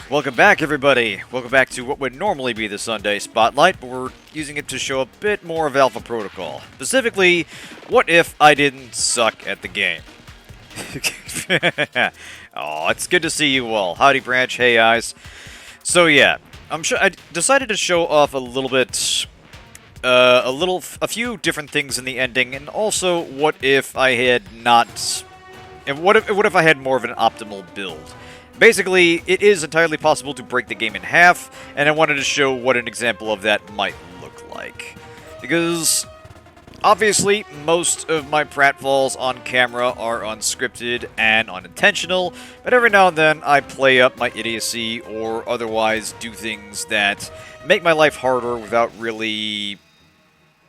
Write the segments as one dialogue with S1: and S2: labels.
S1: Welcome back, everybody. Welcome back to what would normally be the Sunday Spotlight, but we're using it to show a bit more of Alpha Protocol. Specifically, what if I didn't suck at the game? Oh, it's good to see you all. Howdy, Branch. Hey, eyes. So yeah, I decided to show off a little bit, a few different things in the ending, and also what if I had not, and what if I had more of an optimal build. Basically, it is entirely possible to break the game in half, and I wanted to show what an example of that might look like. Because, obviously, most of my pratfalls on camera are unscripted and unintentional, but every now and then I play up my idiocy or otherwise do things that make my life harder without really...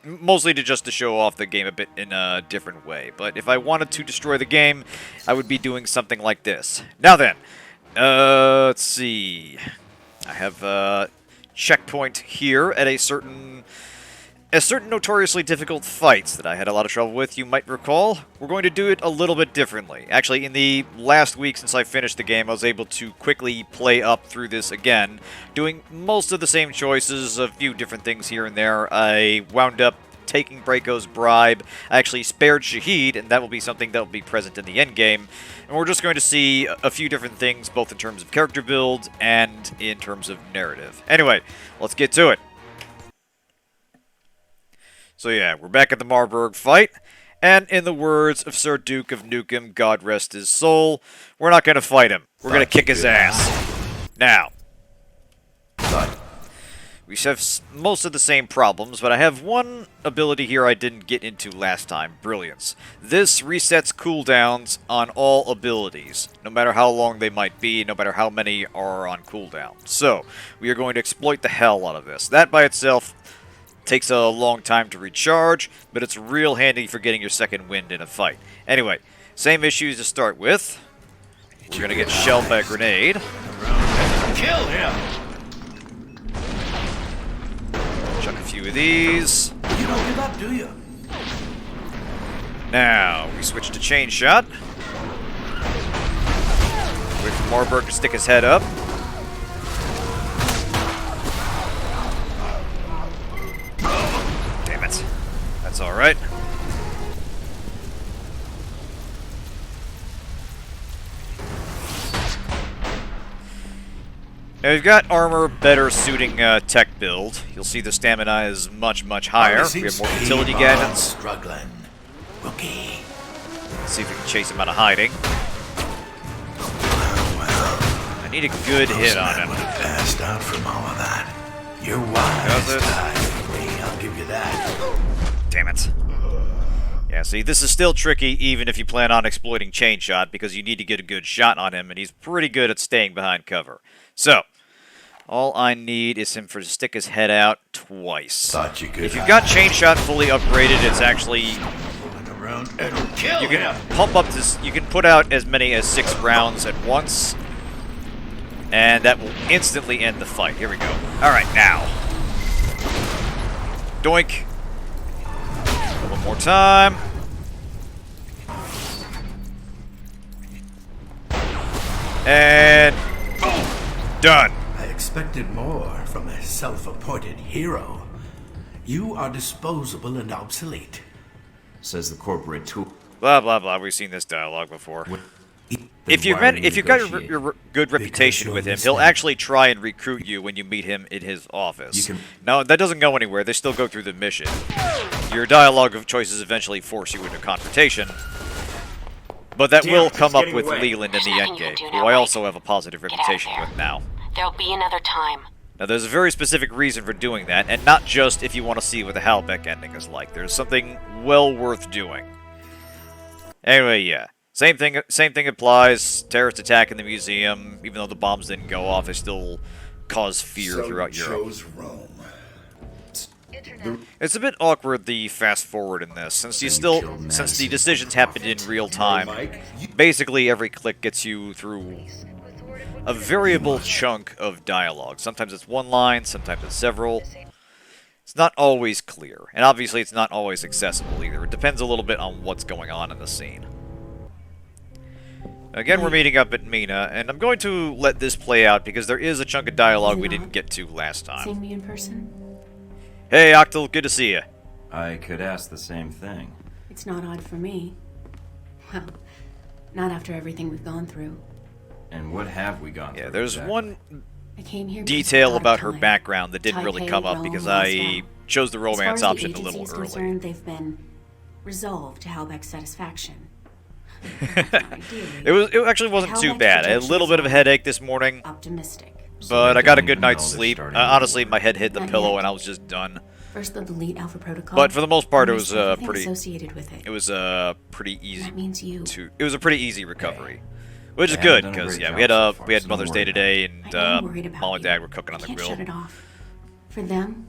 S1: mostly just to show off the game a bit in a different way. But if I wanted to destroy the game, I would be doing something like this. Now then... let's see. I have a checkpoint here at a certain notoriously difficult fight that I had a lot of trouble with, you might recall. We're going to do it a little bit differently. Actually, in the last week since I finished the game, I was able to quickly play up through this again, doing most of the same choices, a few different things here and there. I wound up taking Braco's bribe. I actually spared Shaheed, and that will be something that will be present in the endgame. And we're just going to see a few different things, both in terms of character build and in terms of narrative. Anyway, let's get to it. So yeah, we're back at the Marburg fight, and in the words of Sir Duke of Nukem, God rest his soul, we're not going to fight him. We're going to kick his ass. Now. We have most of the same problems, but I have one ability here I didn't get into last time, Brilliance. This resets cooldowns on all abilities, no matter how long they might be, no matter how many are on cooldown. So, we are going to exploit the hell out of this. That by itself takes a long time to recharge, but it's real handy for getting your second wind in a fight. Anyway, same issues to start with. We're going to get shelled by a grenade.
S2: Kill him!
S1: Chuck a few of these.
S2: You don't give up, do you?
S1: Now, we switch to chain shot. Wait for Marburg to stick his head up. Damn it. That's alright. Now we've got armor better suiting tech build. You'll see the stamina is much, much higher. We have more utility gadgets.
S2: Struggling. Rookie.
S1: Let's see if we can chase him out of hiding. I need a good hit on him.
S2: Passed out from all of that. You're wise, I'll give you that.
S1: Damn it. Yeah, see, this is still tricky even if you plan on exploiting chain shot because you need to get a good shot on him, and he's pretty good at staying behind cover. So, all I need is him to stick his head out twice.
S2: Thought you could.
S1: If you've got chain shot fully upgraded, it's actually you can pump up this. You can put out as many as 6 rounds at once, and that will instantly end the fight. Here we go. All right, now, doink. One more time. And done.
S2: I expected more from a self-appointed hero. You are disposable and obsolete.
S3: Says the corporate tool.
S1: Blah blah blah. We've seen this dialogue before. If you've got your good reputation with him, he'll actually try and recruit you when you meet him in his office. Now, that doesn't go anywhere. They still go through the mission. Your dialogue of choices eventually force you into confrontation. But that will come up with Leland in the endgame, who I also have a positive reputation with now.
S4: There'll be another time.
S1: Now, there's a very specific reason for doing that, and not just if you want to see what the Halbeck ending is like. There's something well worth doing. Anyway, yeah. Same thing applies. Terrorist attack in the museum. Even though the bombs didn't go off, they still cause fear throughout Europe. It's a bit awkward, the fast forward in this, since the decisions happened in real time. Basically, every click gets you through a variable chunk of dialogue. Sometimes it's one line, sometimes it's several. It's not always clear, and obviously it's not always accessible either. It depends a little bit on what's going on in the scene. Again, we're meeting up at Mina, and I'm going to let this play out because there is a chunk of dialogue we didn't get to last time.
S4: Seeing me in person?
S1: Hey, Octal, good to see you.
S3: I could ask the same thing.
S4: It's not odd for me. Well, not after everything we've gone through.
S3: And what have we gone through?
S1: Yeah, there's
S3: exactly?
S1: one
S4: I came here
S1: detail
S4: because
S1: about
S4: of
S1: her
S4: color.
S1: background that didn't really come up because I chose the romance option a little early.
S4: Concerned, they've been resolved to Halbeck's satisfaction.
S1: It actually wasn't too bad. I had a little bit of a headache this morning,
S4: Optimistic.
S1: but I got a good
S3: don't even
S1: night's
S3: know they're
S1: sleep.
S3: starting
S1: Honestly,
S3: over.
S1: my head hit the
S4: Not
S1: pillow
S4: yet.
S1: and I was just done.
S4: First they'll delete Alpha Protocol.
S1: But for the most part, it
S4: and
S1: was
S4: there's everything
S1: pretty.
S4: associated with it.
S1: It was pretty easy.
S4: That means you.
S1: It was a pretty easy recovery, which is
S3: They
S1: good
S3: haven't done a
S1: because
S3: great
S1: yeah,
S3: job
S1: we had
S3: so far,
S1: we had
S3: so don't
S1: Mother's
S3: worry
S1: Day
S3: about
S1: today,
S4: I
S1: and
S4: am worried about
S1: Mom and
S4: you.
S1: Dad were cooking
S4: I
S1: on the
S4: can't
S1: grill.
S4: shut it off. For them,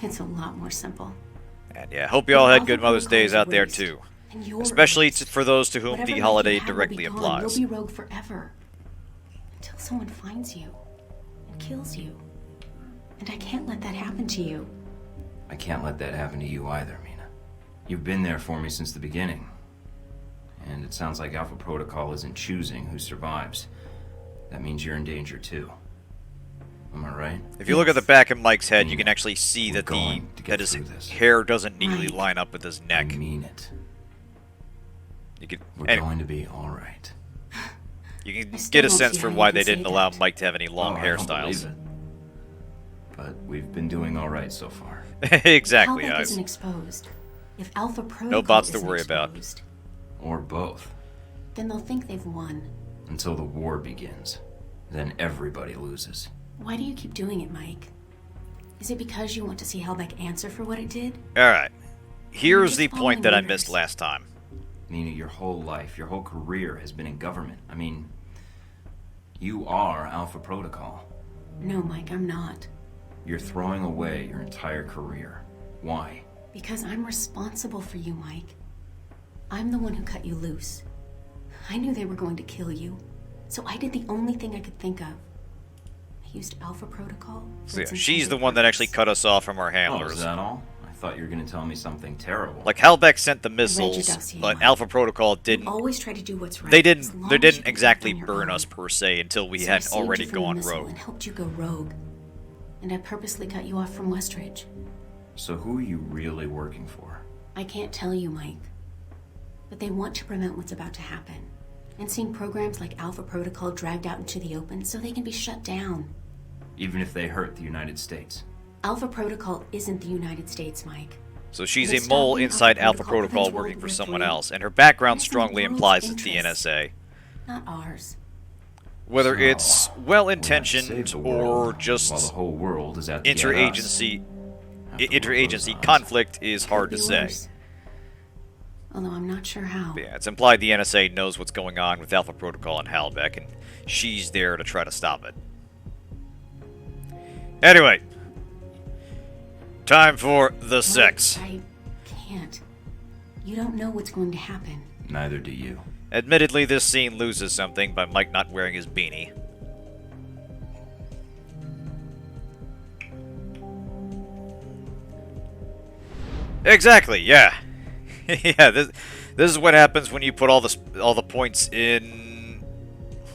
S4: it's a lot more simple.
S1: And yeah, hope you all had
S4: Alpha
S1: good Mother's
S4: Protocol
S1: Days
S4: is
S1: out there
S4: erased,
S1: too.
S4: and you're
S1: Especially
S4: erased.
S1: for those to whom
S4: Whatever
S1: the
S4: life
S1: holiday
S4: you had will
S1: directly
S4: be gone.
S1: applies.
S4: You'll be rogue forever. Until someone finds you and kills you. And I can't let that happen to you.
S3: I can't let that happen to you either, Mina. You've been there for me since the beginning. And it sounds like Alpha Protocol isn't choosing who survives. That means you're in danger too. Am I right?
S1: If you look at the back of Mike's head, you can actually see
S3: We're
S1: that
S3: going to get
S1: his
S3: through this.
S1: hair doesn't neatly
S4: Mike.
S1: line up with his
S3: I
S1: neck.
S3: mean it.
S1: You can
S3: We're
S1: anyway,
S3: going to be alright.
S1: you can
S4: I still
S1: get a
S4: don't
S1: sense
S4: see
S1: for
S4: how
S1: why
S4: you
S1: they
S4: can say
S1: didn't allow
S4: that.
S1: Mike to have any long
S3: Oh, I don't
S1: hairstyles.
S3: believe it. But we've been doing alright so far.
S1: Exactly,
S4: Halbeck
S1: guys.
S4: isn't exposed. If Alpha Protocol
S1: No bots to
S4: isn't
S1: worry about.
S4: exposed,
S3: Or both.
S4: then they'll think they've won.
S3: Until the war begins. Then everybody loses.
S4: Why do you keep doing it, Mike? Is it because you want to see Halbeck answer for what it did?
S1: Alright. Here's
S4: just
S1: the point
S4: following
S1: that I
S4: orders.
S1: missed last time.
S3: Nina, your whole life, your whole career has been in government. I mean, you are Alpha Protocol.
S4: No, Mike, I'm not.
S3: You're throwing away your entire career. Why?
S4: Because I'm responsible for you, Mike. I'm the one who cut you loose. I knew they were going to kill you, so I did the only thing I could think of. I used Alpha Protocol. for
S1: So yeah,
S4: its
S1: she's the
S4: intended
S1: one that actually
S4: purpose.
S1: cut us off from our
S3: Oh,
S1: handlers.
S3: is that all? I thought you were going to tell me something terrible.
S1: Like Halbeck sent the
S4: your
S1: missiles,
S4: dossier,
S1: but
S4: Mike.
S1: Alpha Protocol didn't.
S4: Always try to do what's right.
S1: They
S4: as
S1: didn't.
S4: long
S1: They
S4: as you
S1: didn't
S4: can
S1: exactly
S4: act on your
S1: burn
S4: own.
S1: us per se until we
S4: So I
S1: had
S4: saved
S1: already
S4: you from the
S1: gone
S4: missile
S1: rogue.
S4: and helped you go rogue. And I purposely cut you off from Westridge.
S3: So who are you really working for?
S4: I can't tell you, Mike. But they want to prevent what's about to happen. And seeing programs like Alpha Protocol dragged out into the open so they can be shut down.
S3: Even if they hurt the United States.
S4: Alpha Protocol isn't the United States, Mike.
S1: So she's
S4: But
S1: a mole
S4: stopping
S1: inside
S4: Alpha
S1: Alpha
S4: Protocol
S1: Protocol
S4: prevents
S1: working
S4: World
S1: for
S4: War
S1: someone
S4: III.
S1: else, and her background
S4: It's in
S1: strongly
S4: the world's
S1: implies it's the
S4: interests.
S1: NSA.
S4: Not ours.
S1: Whether
S3: So,
S1: it's
S3: we have to
S1: well-intentioned
S3: save the
S1: or
S3: world, while
S1: just
S3: the whole world is out to get us.
S1: interagency
S3: After what goes
S1: interagency
S3: on.
S1: conflict is hard
S4: Could
S1: to
S4: be
S1: say.
S4: worse. Although I'm not sure how.
S1: But yeah, it's implied the NSA knows what's going on with Alpha Protocol and Halbeck, and she's there to try to stop it. Anyway, time for the sex.
S4: I can't. You don't know what's going to happen.
S3: Neither do you.
S1: Admittedly, this scene loses something by Mike not wearing his beanie. Exactly, yeah. Yeah, this is what happens when you put all the points in.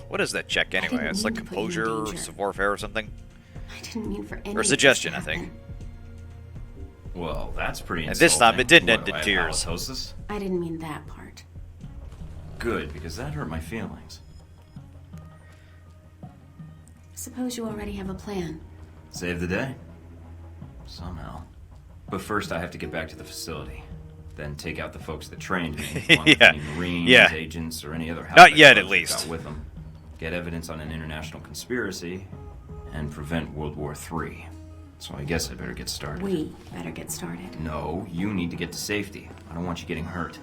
S1: What is that check anyway?
S4: didn't
S1: It's
S4: mean
S1: like
S4: to put you in
S1: composure or
S4: danger.
S1: savoir-faire or something.
S4: I didn't mean for any
S1: Or
S4: of this
S1: suggestion,
S4: to
S1: I think.
S4: happen.
S3: Well, that's pretty
S1: And
S3: insulting.
S1: this time it didn't
S3: What,
S1: end
S3: do
S1: in
S3: I have
S1: tears.
S3: halitosis?
S4: I didn't mean that part.
S3: Good, because that hurt my feelings.
S4: Suppose you already have a plan.
S3: Save the day. Somehow. But first I have to get back to the facility. Then take out the folks that trained me. along with
S1: Yeah.
S3: any Marines,
S1: Yeah.
S3: agents, or any other
S1: Not
S3: Halbeck
S1: yet,
S3: folks
S1: at
S3: that
S1: least.
S3: got with them. Get evidence on an international conspiracy, and prevent World War III. So I guess I better get started.
S4: We better get started.
S3: No, you need to get to safety. I don't want you getting hurt.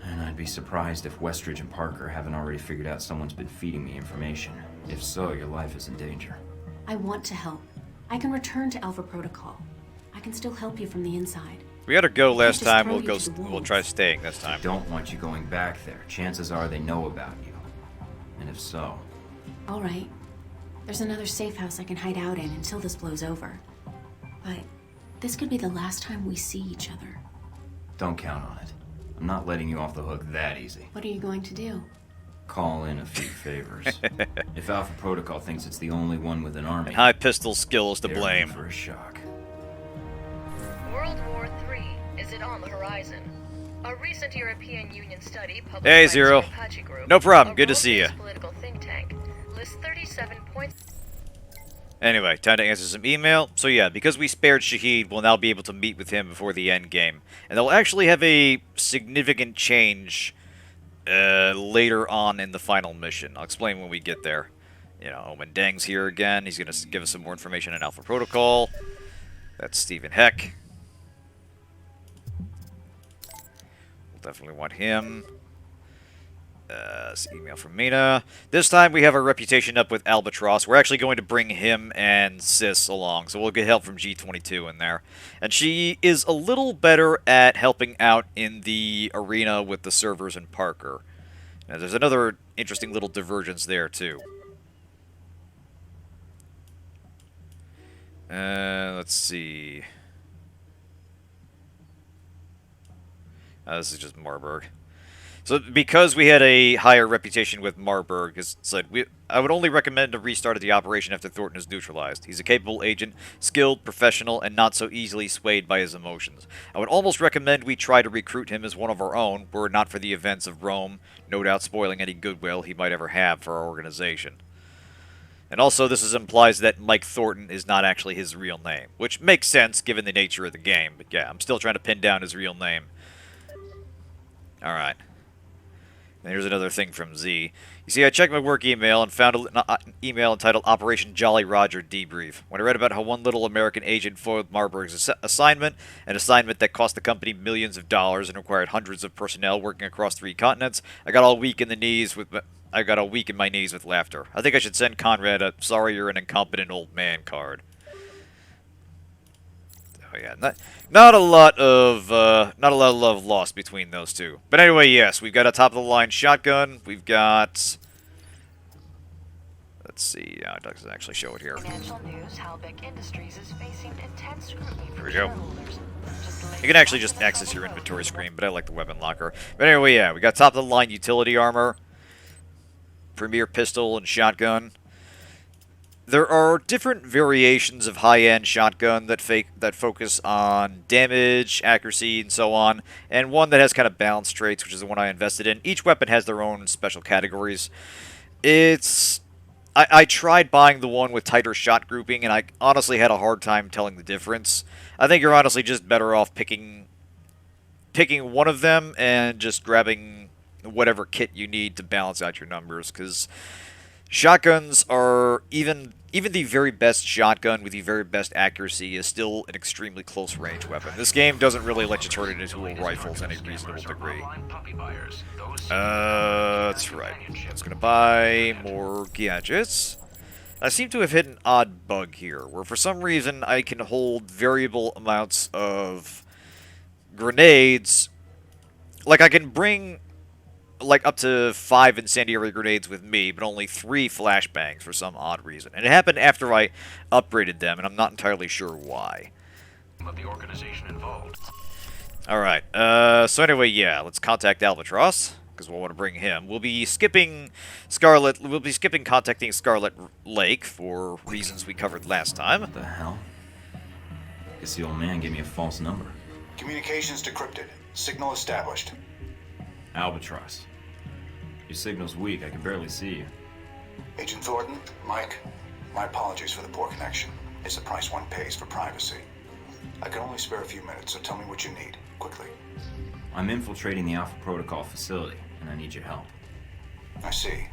S3: And I'd be surprised if Westridge and Parker haven't already figured out someone's been feeding me information. If so, your life is in danger.
S4: I want to help. I can return to Alpha Protocol. I can still help you from the inside.
S1: We had to go last
S4: just
S1: time.
S4: throw
S1: We'll
S4: you
S1: go.
S4: to the
S1: We'll
S4: wolves.
S1: try staying this time.
S3: Don't want you going back there. Chances are they know about you. And if so,
S4: All right. There's another safe house I can hide out in until this blows over. But this could be the last time we see each other.
S3: don't count on it. I'm not letting you off the hook that easy.
S4: What are you going to do?
S3: call in a few favors. If Alpha Protocol thinks it's the only one with an army,
S1: And high pistol skill is to
S3: they're in
S1: blame.
S3: for a shock.
S5: World War III, is it on the horizon? A recent European Union study published
S1: Hey,
S5: by
S1: Zero.
S5: the Apache Group,
S1: No problem.
S5: a
S1: Good to see ya.
S5: political think tank, lists 37 points.
S1: Anyway, time to answer some email. So yeah, because we spared Shaheed, we'll now be able to meet with him before the end game. And they'll actually have a significant change later on in the final mission. I'll explain when we get there. You know, when Deng's here again, he's going to give us some more information on Alpha Protocol. That's Stephen Heck. We'll definitely want him. This email from Mina. This time we have our reputation up with Albatross. We're actually going to bring him and Sis along, so we'll get help from G22 in there. And she is a little better at helping out in the arena with the servers and Parker. Now, there's another interesting little divergence there, too. Let's see. This is just Marburg. So, because we had a higher reputation with Marburg, as said, I would only recommend a restart of the operation after Thornton is neutralized. He's a capable agent, skilled, professional, and not so easily swayed by his emotions. I would almost recommend we try to recruit him as one of our own, were it not for the events of Rome, no doubt spoiling any goodwill he might ever have for our organization. And also, this implies that Mike Thornton is not actually his real name, which makes sense given the nature of the game, but yeah, I'm still trying to pin down his real name. Alright. And here's another thing from Z. You see, I checked my work email and found an email entitled Operation Jolly Roger Debrief. When I read about how one little American agent foiled Marburg's assignment, an assignment that cost the company millions of dollars and required hundreds of personnel working across 3 continents, I got all weak in my knees with laughter. I think I should send Conrad a "sorry you're an incompetent old man" card. Oh yeah, not a lot of love lost between those two. But anyway, yes, we've got a top of the line shotgun. We've got, let's see, it doesn't actually show it here.
S5: Financial news, Halbeck Industries is facing intense scrutiny
S1: Here
S5: from
S1: we go.
S5: shareholders.
S1: You can actually just access your inventory screen, but I like the weapon locker. But anyway, yeah, we got top of the line utility armor, premier pistol and shotgun. There are different variations of high-end shotgun that focus on damage, accuracy, and so on, and one that has kind of balanced traits, which is the one I invested in. Each weapon has their own special categories. I tried buying the one with tighter shot grouping, and I honestly had a hard time telling the difference. I think you're honestly just better off picking one of them and just grabbing whatever kit you need to balance out your numbers, because shotguns are, even the very best shotgun with the very best accuracy is still an extremely close range weapon. This game doesn't really let you turn it into a rifle to any reasonable degree. That's right. I was gonna buy more gadgets. I seem to have hit an odd bug here, where for some reason I can hold variable amounts of grenades. Like, I can bring up to 5 incendiary grenades with me, but only 3 flashbangs for some odd reason. And it happened after I upgraded them, and I'm not entirely sure why.
S2: Of the organization involved.
S1: Alright, so anyway, yeah, let's contact Albatross, because we'll want to bring him. We'll be skipping contacting Scarlet Lake for reasons we covered last time.
S3: What the hell? Guess the old man gave me a false number.
S6: Communications decrypted. Signal established.
S3: Albatross. Your signal's weak. I can barely see you.
S6: Agent Thornton, Mike, my apologies for the poor connection. It's the price one pays for privacy. I can only spare a few minutes, so tell me what you need, quickly.
S3: I'm infiltrating the Alpha Protocol facility, and I need your help.
S6: I see.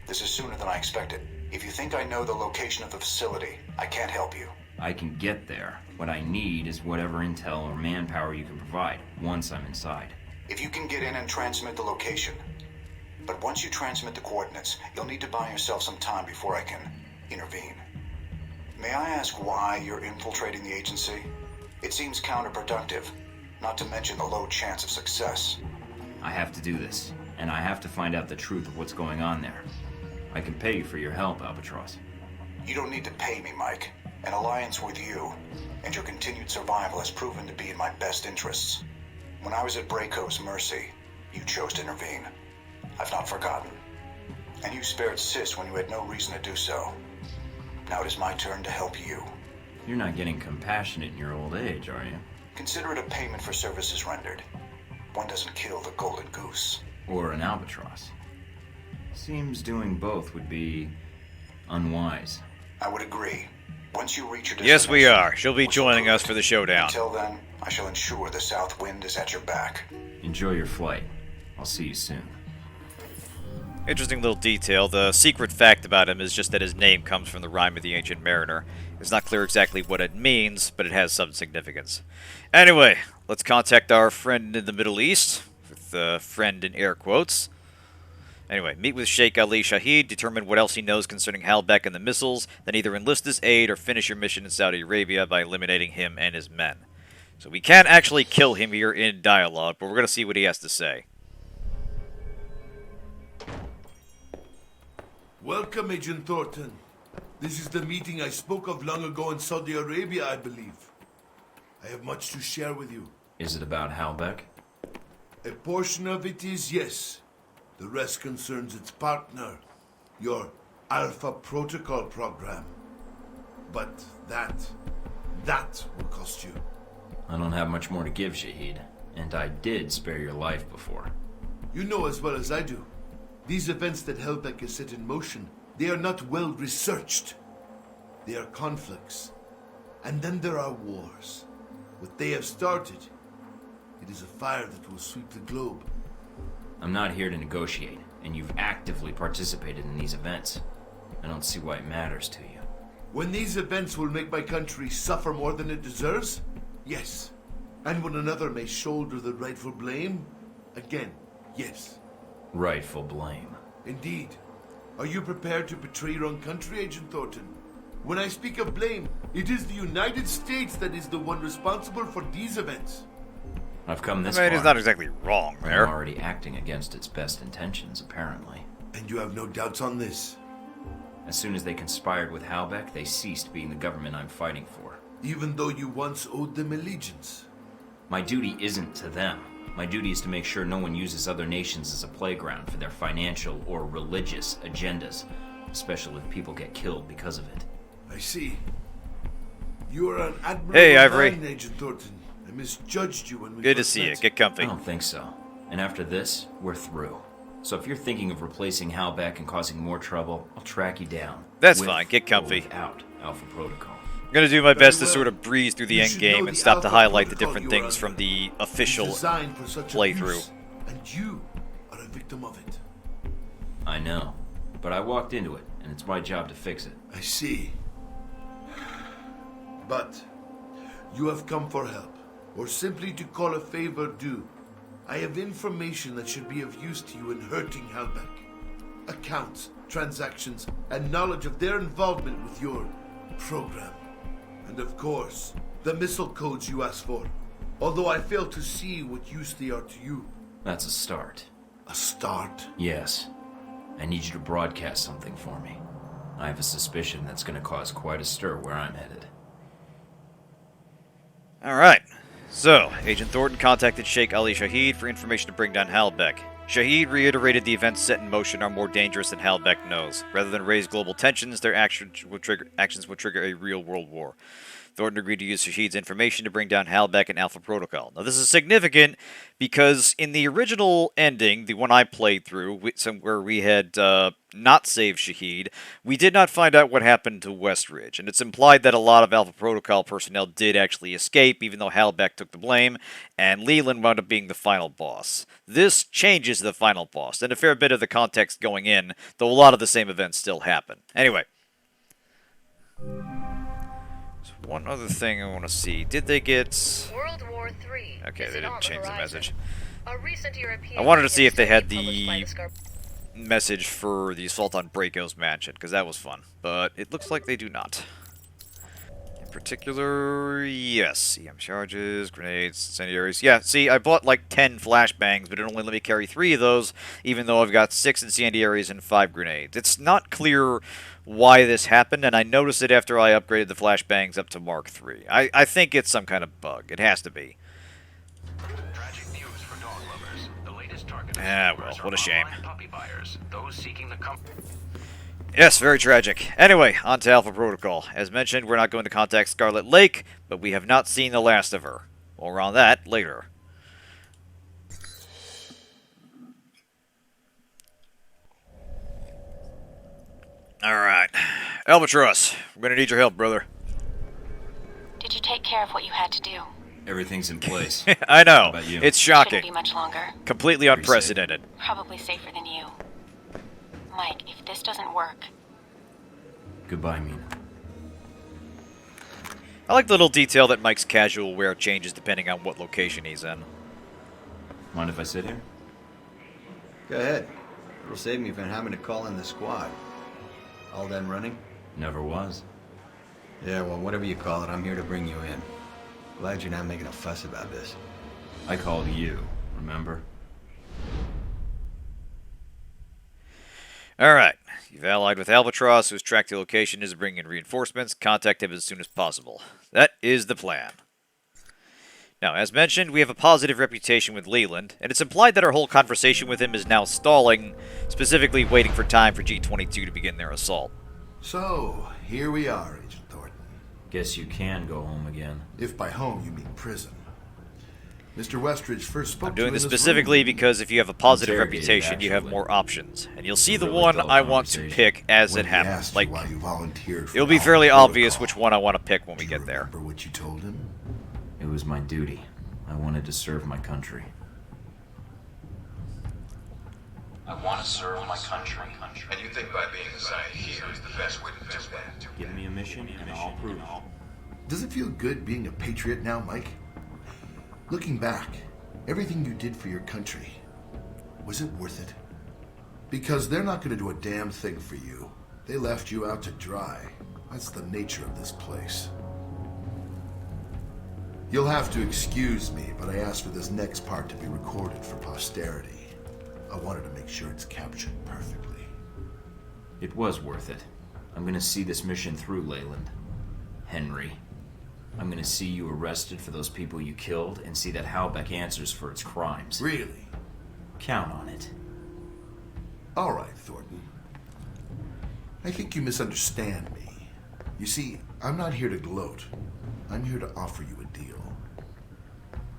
S6: This is sooner than I expected. If you think I know the location of the facility, I can't help you.
S3: I can get there. What I need is whatever intel or manpower you can provide, once I'm inside.
S6: If you can get in and transmit the location. But once you transmit the coordinates, you'll need to buy yourself some time before I can intervene. May I ask why you're infiltrating the agency? It seems counterproductive, not to mention the low chance of success.
S3: I have to do this, and I have to find out the truth of what's going on there. I can pay you for your help, Albatross.
S6: You don't need to pay me, Mike. An alliance with you and your continued survival has proven to be in my best interests. When I was at Braco's mercy, you chose to intervene. I've not forgotten. and you spared Sis when you had no reason to do so. Now it is my turn to help you.
S3: You're not getting compassionate in your old age, are you?
S6: Consider it a payment for services rendered. One doesn't kill the golden goose.
S3: Or an albatross. Seems doing both would be unwise.
S6: I would agree. Once you reach your
S1: Yes, we
S6: destination,
S1: are. She'll be
S6: we'll
S1: joining
S6: prove
S1: us
S6: it.
S1: for the showdown.
S6: Until then, I shall ensure the south wind is at your back.
S3: Enjoy your flight. I'll see you soon.
S1: Interesting little detail. The secret fact about him is just that his name comes from the rhyme of the Ancient Mariner. It's not clear exactly what it means, but it has some significance. Anyway, let's contact our friend in the Middle East, with friend in air quotes. Anyway, meet with Sheikh Ali Shaheed, determine what else he knows concerning Halbech and the missiles, then either enlist his aid or finish your mission in Saudi Arabia by eliminating him and his men. So we can't actually kill him here in dialogue, but we're going to see what he has to say.
S7: Welcome, Agent Thornton. This is the meeting I spoke of long ago in Saudi Arabia, I believe. I have much to share with you.
S3: Is it about Halbech?
S7: A portion of it is yes. The rest concerns its partner, your Alpha Protocol program. But that will cost you.
S3: I don't have much more to give, Shaheed. And I did spare your life before.
S7: You know as well as I do. These events that Halbech has set in motion, they are not well researched. They are conflicts. And then there are wars. What they have started, it is a fire that will sweep the globe.
S3: I'm not here to negotiate, and you've actively participated in these events. I don't see why it matters to you.
S7: When these events will make my country suffer more than it deserves? Yes. And when another may shoulder the rightful blame? Again, yes.
S3: Rightful blame.
S7: Indeed. Are you prepared to betray your own country, Agent Thornton? When I speak of blame, it is the United States that is the one responsible for these events.
S3: I've come this
S1: I mean,
S3: far.
S1: he's not exactly wrong
S3: I'm
S1: there.
S3: already acting against its best intentions, apparently.
S7: And you have no doubts on this?
S3: As soon as they conspired with Halbech, they ceased being the government I'm fighting for.
S7: Even though you once owed them allegiance?
S3: My duty isn't to them. My duty is to make sure no one uses other nations as a playground for their financial or religious agendas, especially if people get killed because of it.
S7: I see. You are an admirable
S1: Hey, Ivory.
S7: man, Agent Thornton. I misjudged you when we
S1: Good to
S7: first
S1: see you.
S7: met.
S1: Get comfy.
S3: I don't think so. And after this, we're through. So if you're thinking of replacing Halbech and causing more trouble, I'll track you down.
S1: That's
S3: With
S1: fine. Get comfy.
S3: or without Alpha Protocol.
S1: I'm going to do my best to
S7: well.
S1: sort of breeze through the
S7: You
S1: end
S7: should
S1: game
S7: know
S1: and
S7: the
S1: stop to
S7: Alpha
S1: highlight the
S7: Protocol
S1: different
S7: you are
S1: things
S7: under.
S1: from the
S7: It's
S1: official
S7: designed for such
S1: playthrough.
S7: abuse, and you are a victim of it.
S3: I know. But I walked into it, and it's my job to fix it.
S7: I see. But you have come for help, or simply to call a favor due. I have information that should be of use to you in hurting Halbech. Accounts, transactions, and knowledge of their involvement with your program. And of course, the missile codes you asked for. Although I fail to see what use they are to you.
S3: That's a start.
S7: A start?
S3: Yes. I need you to broadcast something for me. I have a suspicion that's going to cause quite a stir where I'm headed.
S1: Alright, so, Agent Thornton contacted Sheikh Ali Shaheed for information to bring down Halbech. Shaheed reiterated the events set in motion are more dangerous than Halbech knows. Rather than raise global tensions, their actions would trigger a real world war. Thornton agreed to use Shaheed's information to bring down Halbech and Alpha Protocol. Now, this is significant because in the original ending, the one I played through, where we had not saved Shaheed, we did not find out what happened to Westridge, and it's implied that a lot of Alpha Protocol personnel did actually escape, even though Halbech took the blame, and Leland wound up being the final boss. This changes the final boss, and a fair bit of the context going in, though a lot of the same events still happen. Anyway. One other thing I want to see. Did they get...
S5: World War III.
S1: Okay,
S5: is
S1: they
S5: it on
S1: didn't change the
S5: horizon?
S1: message.
S5: A recent European
S1: I wanted to see
S5: Union
S1: if they had
S5: study published by
S1: the
S5: Scar-
S1: message for the assault on Braco's mansion, because that was fun. But it looks like they do not. In particular, yes. EM charges, grenades, incendiaries. Yeah, see, I bought like 10 flashbangs, but it only let me carry 3 of those, even though I've got 6 incendiaries and 5 grenades. It's not clear why this happened, and I noticed it after I upgraded the flashbangs up to Mark III. I think it's some kind of bug. It has to be.
S8: Tragic news for dog lovers. The latest target
S1: Ah, well, what a shame.
S3: Puppy buyers, those seeking the
S1: Yes, very tragic. Anyway, on to Alpha Protocol. As mentioned, we're not going to contact Scarlet Lake, but we have not seen the last of her. More on that later. Alright. Albatross, we're gonna need your help, brother.
S4: Did you take care of what you had to do?
S3: Everything's in place.
S1: I know.
S3: about you?
S1: It's
S4: Shouldn't
S1: shocking.
S4: be much longer.
S1: Completely
S3: Pretty safe.
S1: unprecedented.
S4: Probably safer than you. Mike, if this doesn't work,
S3: Goodbye, Mina.
S1: I like the little detail that Mike's casual wear changes depending on what location he's in.
S3: Mind if I sit here?
S8: Go ahead. It'll save me from having to call in the squad. All done running?
S3: Never was.
S8: Yeah, well, whatever you call it, I'm here to bring you in. Glad you're not making a fuss about this.
S3: I called you, remember?
S1: Alright. You've allied with Albatross, whose tracked the location is to bring in reinforcements. Contact him as soon as possible. That is the plan. Now, as mentioned, we have a positive reputation with Leland, and it's implied that our whole conversation with him is now stalling, specifically waiting for time for G-22 to begin their assault.
S2: So, here we are, Agent Thornton.
S3: Guess you can go home again.
S2: If by home you mean prison. Mr. Westridge first spoke
S1: I'm
S2: to you
S1: doing
S2: in
S1: this
S2: room.
S1: specifically because if you have a positive
S3: Interrogated,
S1: reputation, you have
S3: actually.
S1: more options. And you'll see
S3: A
S1: the
S3: really
S1: one
S3: dull
S1: I want to
S3: conversation.
S1: pick as
S2: When
S1: it
S2: he
S1: happens.
S2: asked
S1: Like,
S2: you why you volunteered for
S1: it'll be
S2: Alpha
S1: fairly obvious
S2: Protocol.
S1: which one I want to pick when we
S2: Do you
S1: get there.
S2: remember what you told him?
S3: It was my duty. I wanted to serve my country. I want to serve my country.
S9: And you think by being assigned here is the best way to do that?
S3: Give me a mission and I'll prove it.
S2: Does it feel good being a patriot now, Mike? Looking back, everything you did for your country, was it worth it? Because they're not going to do a damn thing for you. They left you out to dry. That's the nature of this place. You'll have to excuse me, but I asked for this next part to be recorded for posterity. I wanted to make sure it's captured perfectly.
S3: It was worth it. I'm gonna see this mission through, Leland. Henry. I'm gonna see you arrested for those people you killed and see that Halbeck answers for its crimes.
S2: Really?
S3: Count on it.
S2: All right, Thornton. I think you misunderstand me. You see, I'm not here to gloat. I'm here to offer you a deal.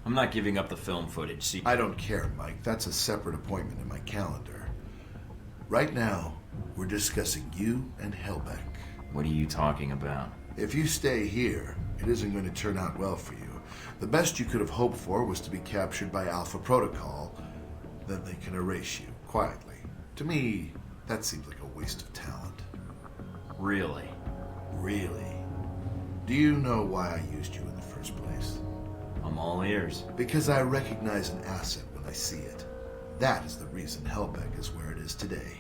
S3: I'm not giving up the film footage, see?
S2: I don't care, Mike. That's a separate appointment in my calendar. Right now, we're discussing you and Halbeck.
S3: What are you talking about?
S2: If you stay here, it isn't going to turn out well for you. The best you could have hoped for was to be captured by Alpha Protocol. Then they can erase you, quietly. To me, that seems like a waste of talent.
S3: Really?
S2: Really? Do you know why I used you in the first place?
S3: I'm all ears.
S2: Because I recognize an asset when I see it. That is the reason Halbeck is where it is today,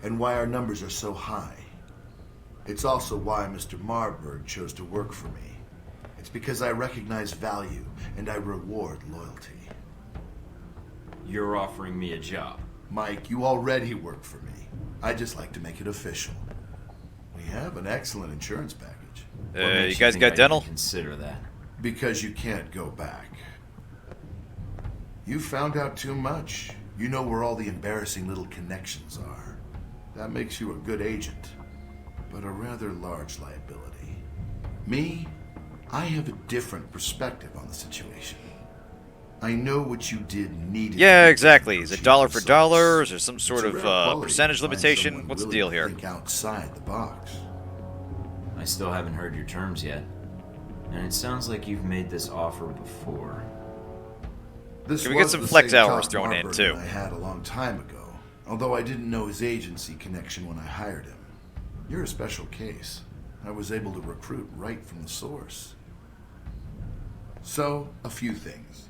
S2: and why our numbers are so high. It's also why Mr. Marburg chose to work for me. It's because I recognize value, and I reward loyalty.
S3: You're offering me a job.
S2: Mike, you already work for me. I just like to make it official. We have an excellent insurance package.
S3: What
S1: You
S3: makes
S1: guys
S3: think
S1: got
S3: I
S1: dental?
S3: can consider that.
S2: Because you can't go back. You found out too much. You know where all the embarrassing little connections are. That makes you a good agent, but a rather large liability. Me, I have a different perspective on the situation. I know what you did needed.
S1: Yeah,
S2: to
S1: exactly. Is it dollar for
S2: achieve
S1: dollar?
S2: results.
S1: Is there some
S2: It's
S1: sort
S2: a
S1: of
S2: rare quality
S1: percentage
S2: to find
S1: limitation?
S2: someone
S1: What's the
S2: willing
S1: deal
S2: to
S1: here?
S2: Think outside the box.
S3: I still haven't heard your terms yet. And it sounds like you've made this offer before.
S2: This
S1: Can we get
S2: was
S1: some
S2: the
S1: flex
S2: same
S1: hours
S2: Tom
S1: thrown in,
S2: Marburg
S1: too?
S2: I had a long time ago, although I didn't know his agency connection when I hired him. You're a special case. I was able to recruit right from the source. So, a few things.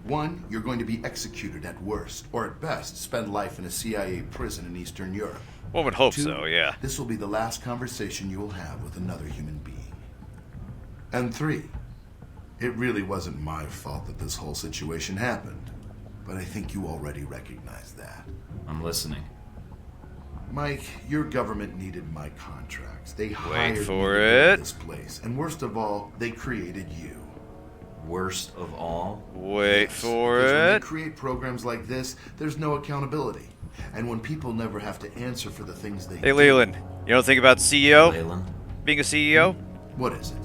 S2: One, you're going to be executed at worst, or at best, spend life in a CIA prison in Eastern Europe.
S1: One would hope
S2: Two,
S1: so, yeah.
S2: This will be the last conversation you will have with another human being. And three, it really wasn't my fault that this whole situation happened, but I think you already recognize that.
S3: I'm listening.
S2: Mike, your government needed my contracts. They hired me
S1: for
S2: to build
S1: it.
S2: this place, and worst of all, they created you.
S3: Worst of all?
S1: Wait for
S2: Because when they
S1: it.
S2: create programs like this, there's no accountability. And when people never have to answer for the things they
S1: Hey,
S2: do...
S1: Leland, you don't think about CEO?
S3: Leland?
S1: Being a CEO?
S2: What is it?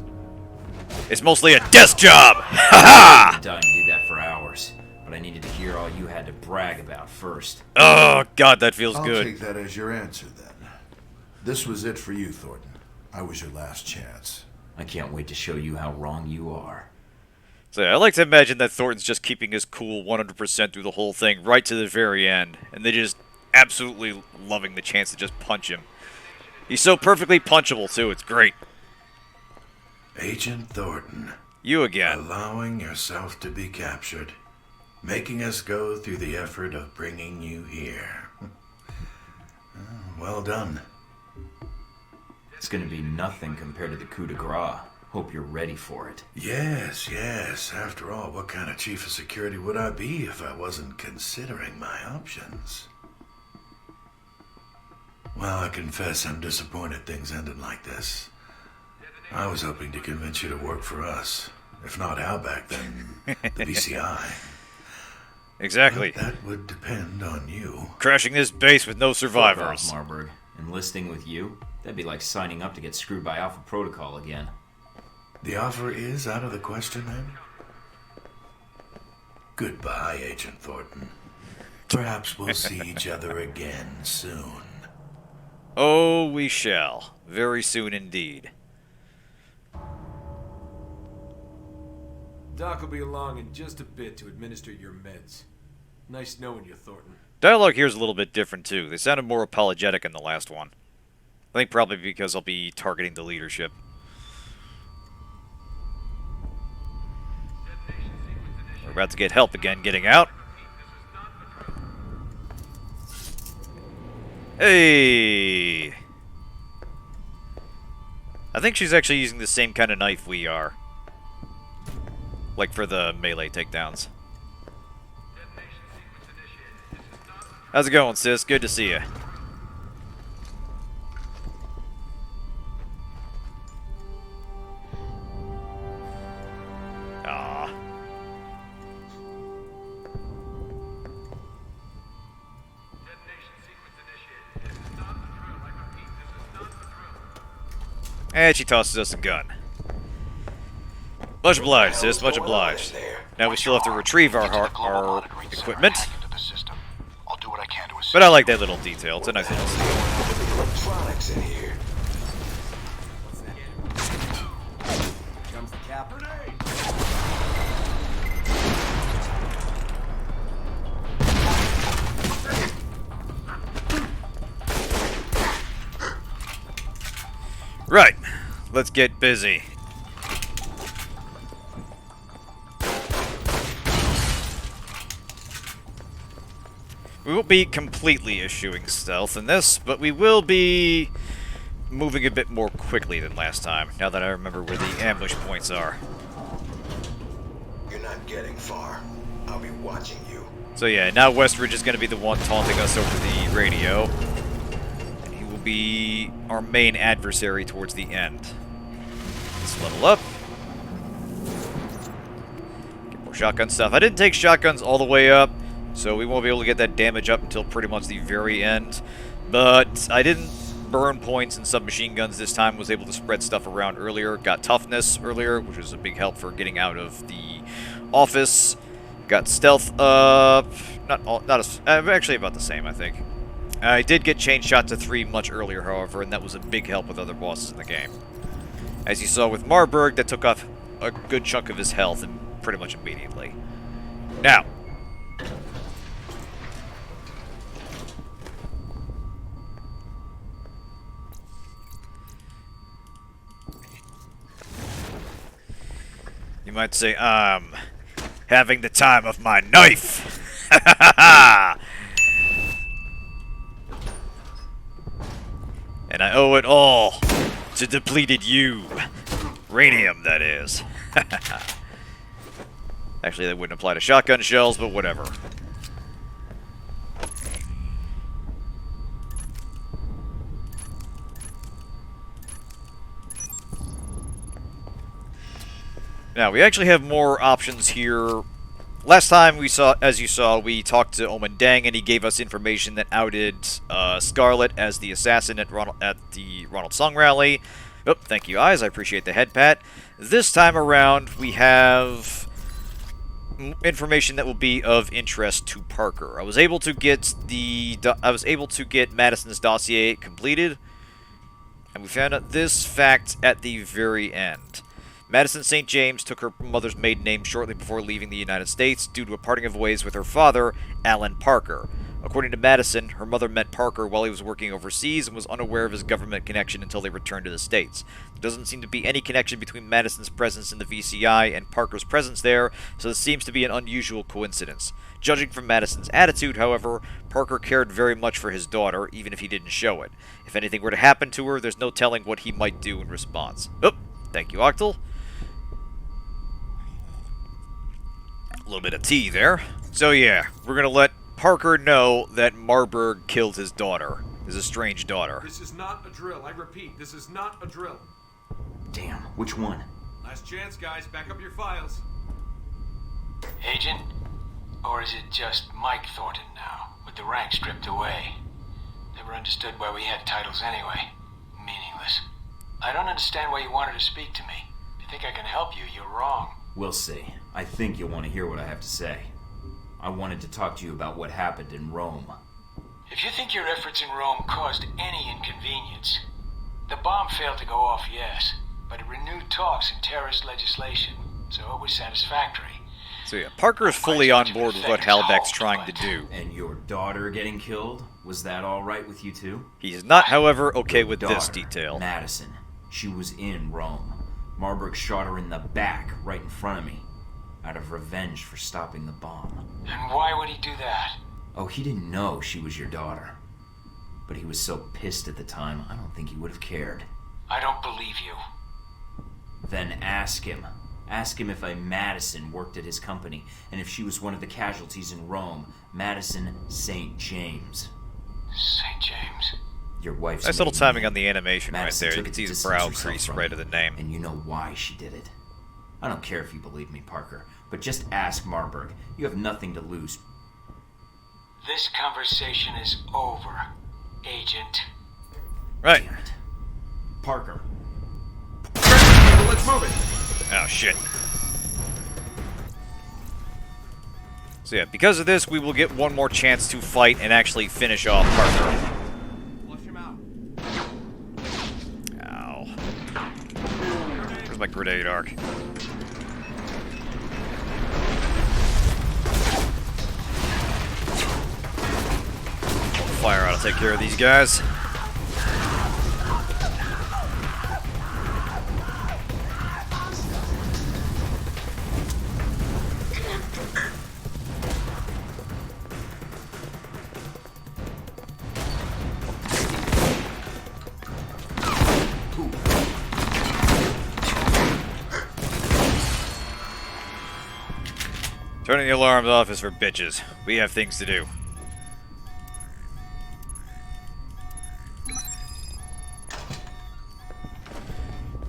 S1: It's mostly a desk job!
S3: I
S1: Ha
S3: could die and do that for hours, but I needed to hear all you had to brag about first.
S1: ha! Oh, God, that feels
S2: I'll
S1: good.
S2: take that as your answer, then. This was it for you, Thornton. I was your last chance.
S3: I can't wait to show you how wrong you are.
S1: So yeah, I like to imagine that Thornton's just keeping his cool 100% through the whole thing, right to the very end, and they just absolutely loving the chance to just punch him. He's so perfectly punchable, too. It's great.
S7: Agent Thornton,
S1: You again.
S7: allowing yourself to be captured, making us go through the effort of bringing you here. Well done.
S3: It's gonna be nothing compared to the coup de grace. Hope you're ready for it.
S7: Yes, yes. After all, what kind of chief of security would I be if I wasn't considering my options? Well, I confess I'm disappointed things ended like this. I was hoping to convince you to work for us. If not Outback, then the BCI.
S1: Exactly.
S7: But that would depend on you.
S1: Crashing this base with no
S3: Fuck off,
S1: survivors.
S3: Marburg. Enlisting with you? That'd be like signing up to get screwed by Alpha Protocol again.
S7: The offer is out of the question, then? Goodbye, Agent Thornton. Perhaps we'll see each other again soon.
S1: Oh, we shall. Very soon indeed.
S10: Doc will be along in just a bit to administer your meds. Nice knowing you, Thornton.
S1: Dialogue here is a little bit different, too. They sounded more apologetic in the last one. I think probably because I'll be targeting the leadership. We're about to get help again getting out. Hey! I think she's actually using the same kind of knife we are. Like for the melee takedowns. How's it going, sis? Good to see you. Aww. And she tosses us a gun. Much obliged, sis. Much obliged. Now we still have to retrieve our equipment. But I like that little detail. It's a nice little scene.
S6: Electronics in here.
S10: Comes the cap.
S1: Right. Let's get busy. We won't be completely eschewing stealth in this, but we will be moving a bit more quickly than last time, now that I remember where the ambush points are.
S6: You're not getting far. I'll be watching you.
S1: So yeah, now Westridge is going to be the one taunting us over the radio. And he will be our main adversary towards the end. Let's level up. Get more shotgun stuff. I didn't take shotguns all the way up, so we won't be able to get that damage up until pretty much the very end. But I didn't burn points in submachine guns this time. Was able to spread stuff around earlier. Got toughness earlier, which was a big help for getting out of the office. Got stealth up. Actually about the same, I think. I did get chain shot to 3 much earlier, however, and that was a big help with other bosses in the game. As you saw with Marburg, that took off a good chunk of his health and pretty much immediately. Now, you might say, having the time of my knife. And I owe it all to depleted you. Radium, that is. Actually, that wouldn't apply to shotgun shells, but whatever. Now, we actually have more options here. Last time we saw, as you saw, we talked to Omen Deng, and he gave us information that outed Scarlet as the assassin at the Ronald Sung rally. Oh, thank you, Eyes. I appreciate the head pat. This time around, we have information that will be of interest to Parker. I was able to get Madison's dossier completed, and we found out this fact at the very end. Madison St. James took her mother's maiden name shortly before leaving the United States due to a parting of ways with her father, Alan Parker. According to Madison, her mother met Parker while he was working overseas and was unaware of his government connection until they returned to the States. There doesn't seem to be any connection between Madison's presence in the VCI and Parker's presence there, so this seems to be an unusual coincidence. Judging from Madison's attitude, however, Parker cared very much for his daughter, even if he didn't show it. If anything were to happen to her, there's no telling what he might do in response. Oh, thank you, Octal. A little bit of tea there. So yeah, we're gonna let Parker know that Marburg killed his daughter, his estranged daughter.
S10: This is not a drill. I repeat, this is not a drill.
S3: Damn, which one?
S10: Last chance, guys. Back up your files.
S11: Agent? Or is it just Mike Thornton now, with the rank stripped away? Never understood why we had titles anyway. Meaningless. I don't understand why you wanted to speak to me. If you think I can help you, you're wrong.
S3: We'll see. I think you'll want to hear what I have to say. I wanted to talk to you about what happened in Rome.
S11: If you think your efforts in Rome caused any inconvenience, the bomb failed to go off, yes, but it renewed talks in terrorist legislation, so it was satisfactory.
S1: So yeah, Parker is fully on board with what Halbeck's trying to do.
S3: And your daughter getting killed? Was that alright with you too?
S1: He's not, however, okay with
S3: Daughter,
S1: this detail.
S3: Madison. She was in Rome. Marburg shot her in the back, right in front of me, out of revenge for stopping the bomb.
S11: And why would he do that?
S3: Oh, he didn't know she was your daughter. But he was so pissed at the time, I don't think he would have cared.
S11: I don't believe you.
S3: Then ask him. Ask him if a Madison worked at his company, and if she was one of the casualties in Rome. Madison St. James.
S11: St. James.
S3: Your wife's
S1: Nice little
S3: maiden
S1: timing
S3: name.
S1: on the animation
S3: Madison
S1: right there. You
S3: took
S1: can
S3: it
S1: see
S3: to
S1: his
S3: distance
S1: brow
S3: herself
S1: crease
S3: from
S1: right
S3: you,
S1: of the name.
S3: And you know why she did it. I don't care if you believe me, Parker, but just ask Marburg. You have nothing to lose.
S11: This conversation is over, Agent.
S1: Right.
S3: Damn it. Parker.
S10: Let's move it.
S1: Oh, shit. So yeah, because of this, we will get one more chance to fight and actually finish off Parker.
S10: Flush him out.
S1: Ow. Where's my grenade arc? Fire out, I'll take care of these guys. Turning the alarms off is for bitches. We have things to do.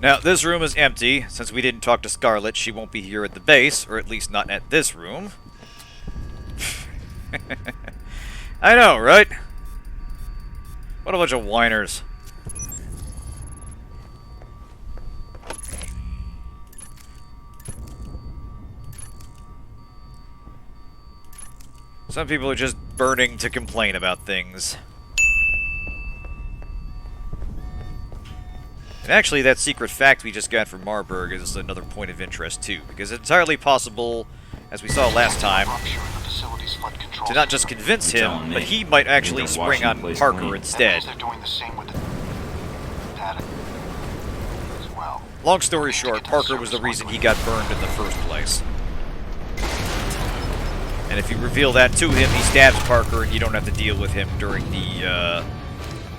S1: Now, this room is empty. Since we didn't talk to Scarlet, she won't be here at the base, or at least not at this room. I know, right? What a bunch of whiners. Some people are just burning to complain about things. And actually, that secret fact we just got from Marburg is another point of interest, too, because it's entirely possible, as we saw last time, to not just convince him, but he might actually spring on Parker instead. Long story short, Parker was the reason he got burned in the first place. And if you reveal that to him, he stabs Parker, and you don't have to deal with him during the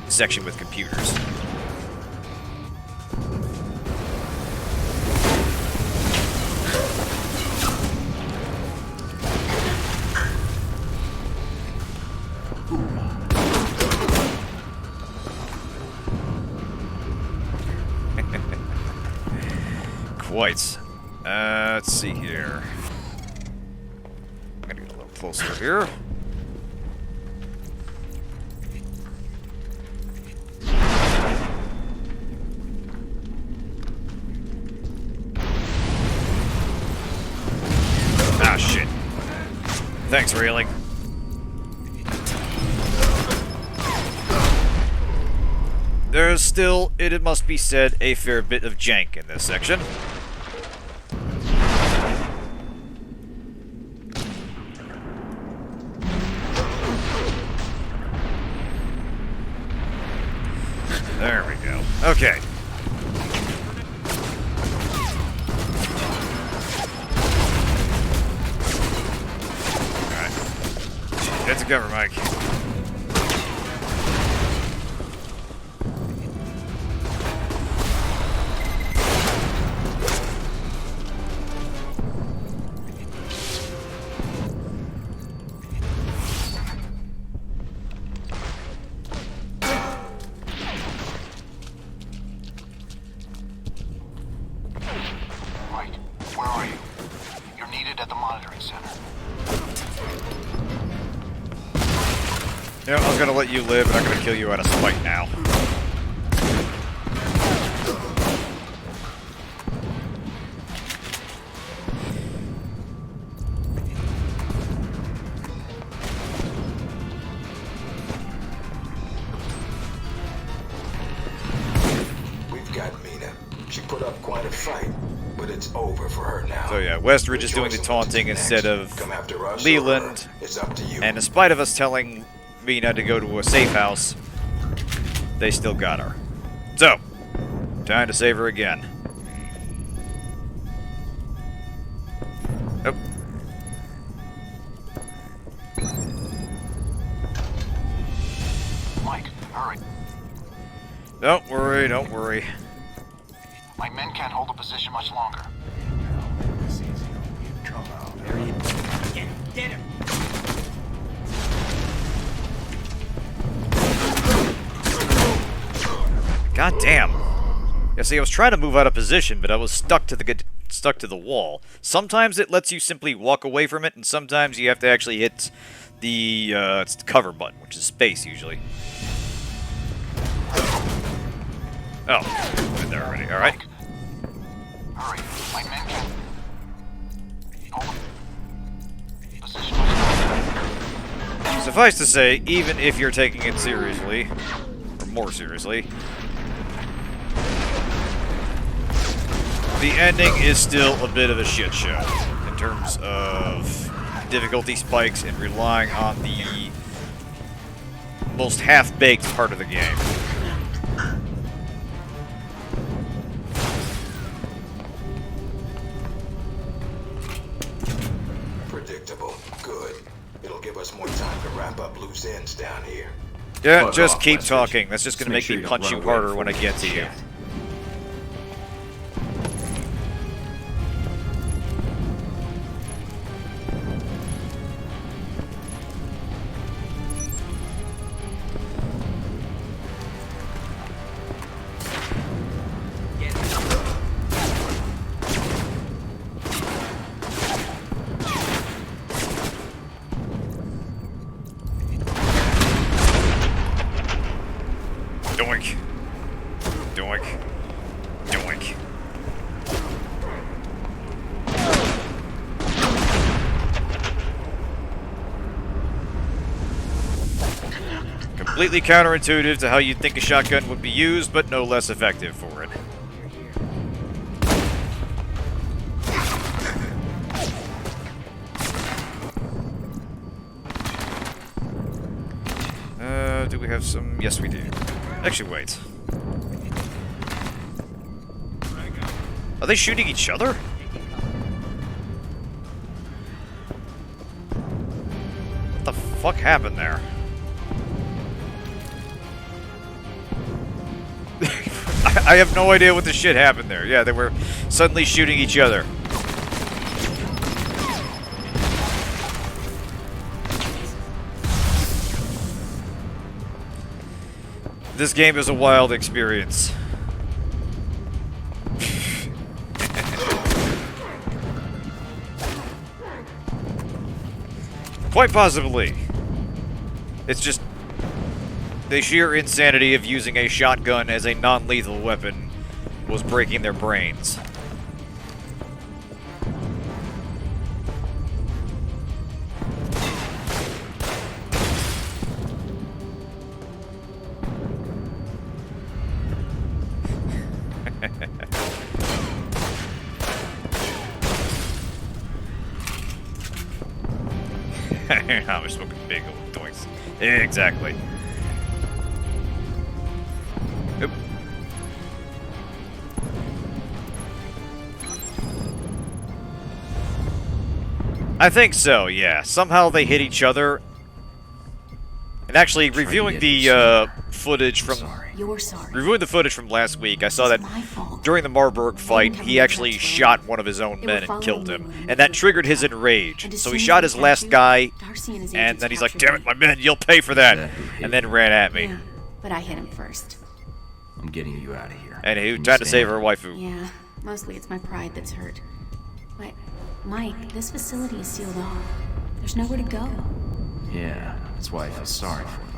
S1: section with computers. Quite. Let's see here. I'm gonna get a little closer here. Ah, shit. Thanks, Railing. There's still, it must be said, a fair bit of jank in this section. There we go. Okay. Alright. Get to cover, Mike. You know, I was gonna let you live, but I'm gonna kill you out of spite now.
S6: We've got Mina. She put up quite a fight, but it's over for her now.
S1: So yeah, Westridge is doing the taunting instead of Leland, and in spite of us telling Mina to go to a safe house, they still got her. So, time to save her again. Oh.
S6: Mike, hurry.
S1: Don't worry, don't worry.
S6: My men can't hold the position much longer.
S8: Come on, there you go. Get him!
S1: God damn. Yeah, see, I was trying to move out of position, but I was stuck to the wall. Sometimes it lets you simply walk away from it, and sometimes you have to actually hit the it's the cover button, which is space usually. Oh, in there already. All right.
S6: Hurry, my men can hold the position.
S1: Suffice to say, even if you're taking it seriously, or more seriously, the ending is still a bit of a shit show in terms of difficulty spikes and relying on the most half-baked part of the game.
S6: Predictable. Good. It'll give us more time to wrap up loose ends down here.
S1: Yeah,
S3: Fuck
S1: just
S3: off,
S1: keep
S3: Westridge.
S1: talking. That's just gonna make
S3: sure
S1: me
S3: you
S1: punch
S3: don't
S1: you
S3: run away
S1: harder when I
S3: before
S1: get to you.
S3: shit.
S1: Doink. Doink. Doink. Completely counterintuitive to how you'd think a shotgun would be used, but no less effective for it. Do we have some? Yes, we do. Actually, wait. Are they shooting each other? What the fuck happened there? I have no idea what the shit happened there. Yeah, they were suddenly shooting each other. This game is a wild experience. Quite possibly. It's just the sheer insanity of using a shotgun as a non-lethal weapon was breaking their brains. I'm smoking big old doinks. Exactly. Oop. I think so, yeah. Somehow they hit each other. And actually, reviewing the footage from...
S4: You're sorry.
S1: Reviewing the footage from last week, I saw that during the Marburg fight, he actually shot one of his own men and killed him. And that triggered his enrage. So he shot his last guy, and then he's like, damn it, my men, you'll pay for that. And then ran at me.
S4: Yeah, but I hit him first.
S3: I'm getting you out of here.
S1: Anywho, time to save her waifu.
S4: Yeah, mostly it's my pride that's hurt. But, Mike, this facility is sealed off. There's nowhere to go.
S3: Yeah, that's why I feel sorry for them.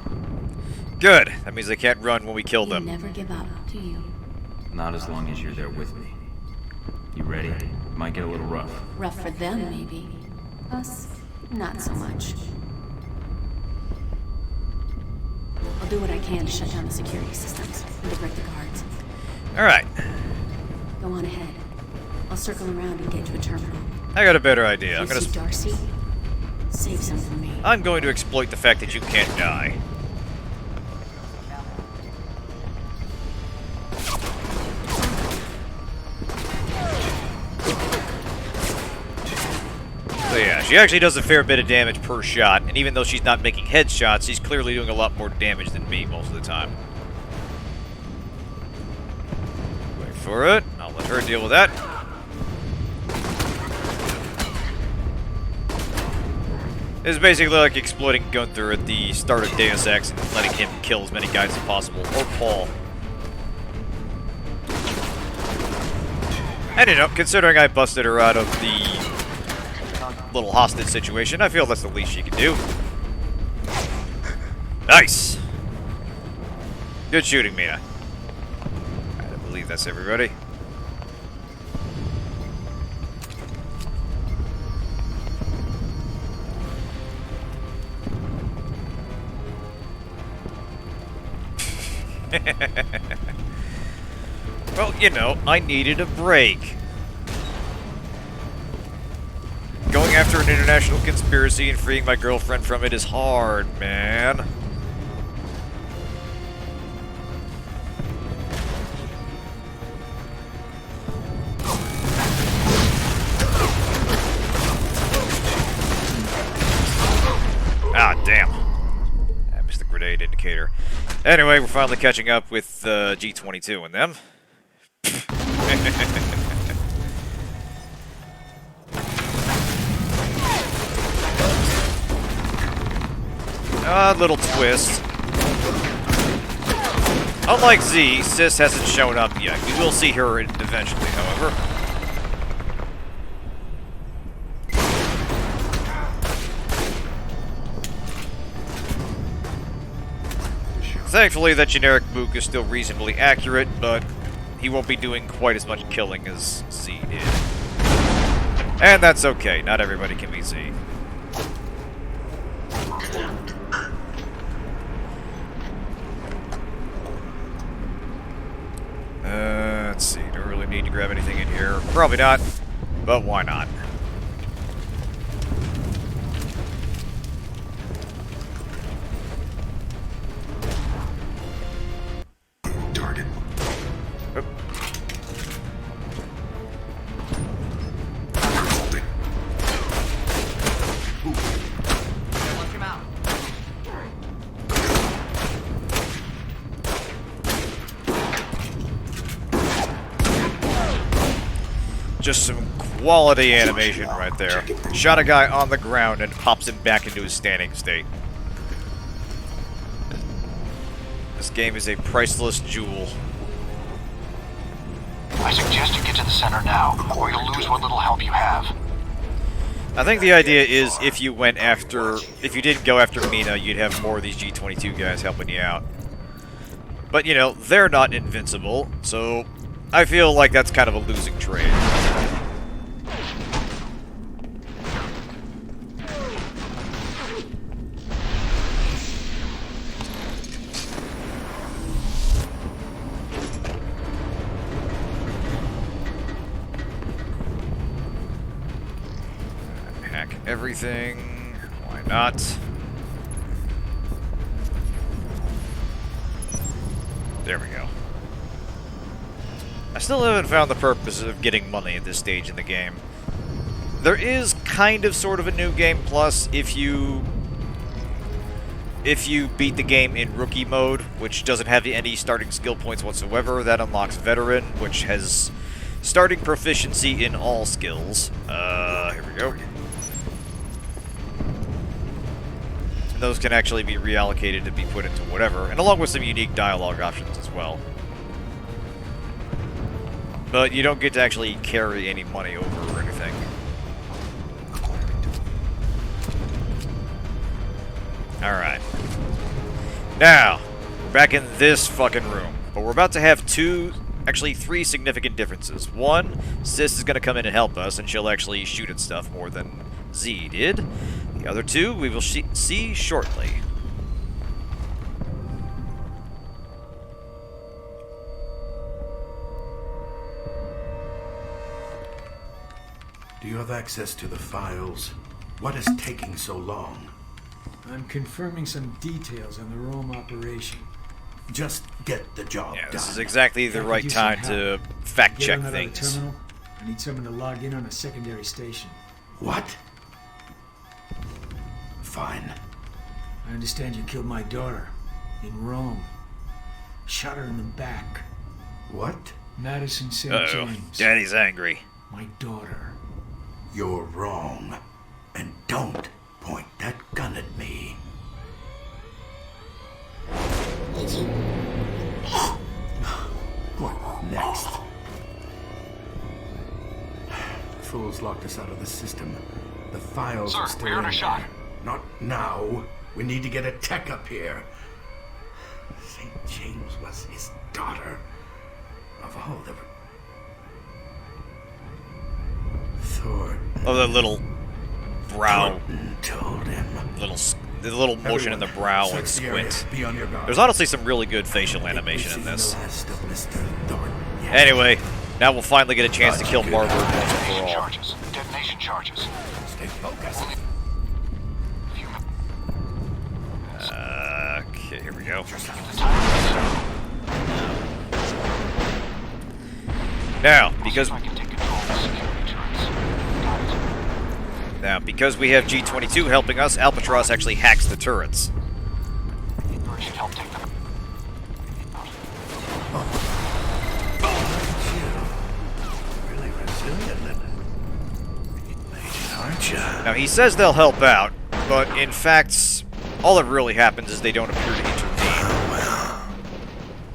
S1: Good. That means they can't run when we kill them.
S4: You never give up, do you?
S3: Not as long as you're there with me. You ready? Might get a little rough.
S4: Rough for them, maybe. Us, not so much. I'll do what I can to shut down the security systems and to break the guards.
S1: Alright.
S4: Go on ahead. I'll circle around and get to a terminal.
S1: I got a better idea.
S4: You see Darcy? Save some for me.
S1: I'm going to exploit the fact that you can't die. So yeah, she actually does a fair bit of damage per shot, and even though she's not making headshots, she's clearly doing a lot more damage than me most of the time. Wait for it. I'll let her deal with that. It's basically like exploiting Gunther at the start of Deus Ex and letting him kill as many guys as possible, or Paul. And you know, considering I busted her out of the little hostage situation, I feel that's the least she can do. Nice! Good shooting, Mina. I believe that's everybody. Well, you know, I needed a break. Going after an international conspiracy and freeing my girlfriend from it is hard, man. Ah, damn. I missed the grenade indicator. Anyway, we're finally catching up with G22 and them. Little twist. Unlike Z, Sis hasn't shown up yet. We will see her eventually, however. Thankfully, that generic Mook is still reasonably accurate, but he won't be doing quite as much killing as Z did. And that's okay. Not everybody can be Z. Let's see. Do I really need to grab anything in here? Probably not, but why not?
S9: Target.
S1: Oop. Just some quality animation right there. Shot a guy on the ground and pops him back into his standing state. This game is a priceless jewel.
S6: I suggest you get to the center now, or you'll lose what little help you have.
S1: I think the idea is if you didn't go after Mina, you'd have more of these G22 guys helping you out. But, you know, they're not invincible, so I feel like that's kind of a losing trade. Hack everything. Why not? There we go. I still haven't found the purpose of getting money at this stage in the game. There is kind of sort of a new game plus if you beat the game in rookie mode, which doesn't have any starting skill points whatsoever. That unlocks veteran, which has starting proficiency in all skills. Here we go. And those can actually be reallocated to be put into whatever, and along with some unique dialogue options as well. But you don't get to actually carry any money over or anything. Alright. Now, we're back in this fucking room. But we're about to have actually three significant differences. One, Sis is going to come in and help us, and she'll actually shoot at stuff more than Z did. The other two, we will see shortly.
S2: Do you have access to the files? What is taking so long?
S12: I'm confirming some details on the Rome operation.
S2: Just get the job done.
S1: This is exactly the right time to fact-check things.
S12: Terminal, I need someone to log in on a secondary station.
S2: What? Fine.
S12: I understand you killed my daughter in Rome. Shot her in the back.
S2: What?
S12: Madison St.
S1: Uh-oh.
S12: James.
S1: Daddy's angry.
S12: My daughter.
S2: You're wrong. And don't point that gun at me. What next? Fools locked us out of the system. The files are still
S11: we heard a shot.
S2: Not now. We need to get a tech up here. St. James was his daughter. Of all the... Thor...
S1: Oh, the little brow.
S2: Thornton told him.
S1: The little motion in the brow and squint.
S2: Be on your guard.
S1: There's honestly some really good facial animation in this.
S2: The last of Mr. Thornton yet.
S1: Anyway, now we'll finally get a chance to kill Marburg once and for
S11: Detonation
S1: all.
S11: charges. Detonation charges.
S2: Stay focused.
S1: Okay, here we go. Now, because we have G22 helping us, Albatross actually hacks the turrets.
S2: Really resilient, aren't you?
S1: Now, he says they'll help out, but in fact, all that really happens is they don't appear to intervene.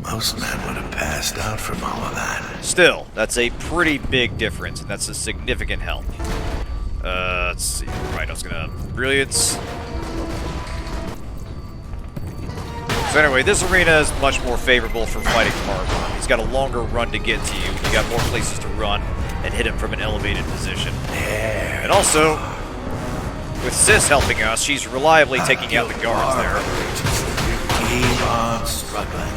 S2: Most men would have passed out from all of that.
S1: Still, that's a pretty big difference, and that's a significant help. Let's see. Right, I was gonna... Brilliance. So anyway, this arena is much more favorable for fighting Marburg. He's got a longer run to get to you. You got more places to run and hit him from an elevated position. And also, with Sis helping us, she's reliably taking out the guards there.
S2: Keep on struggling.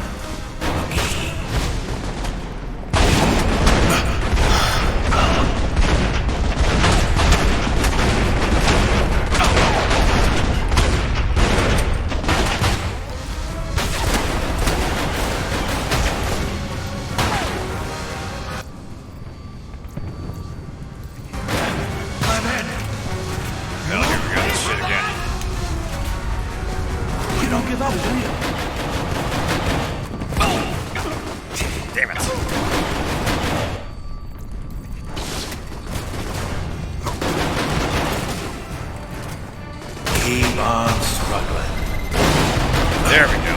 S1: Damn it.
S2: Keep on struggling.
S1: There we go.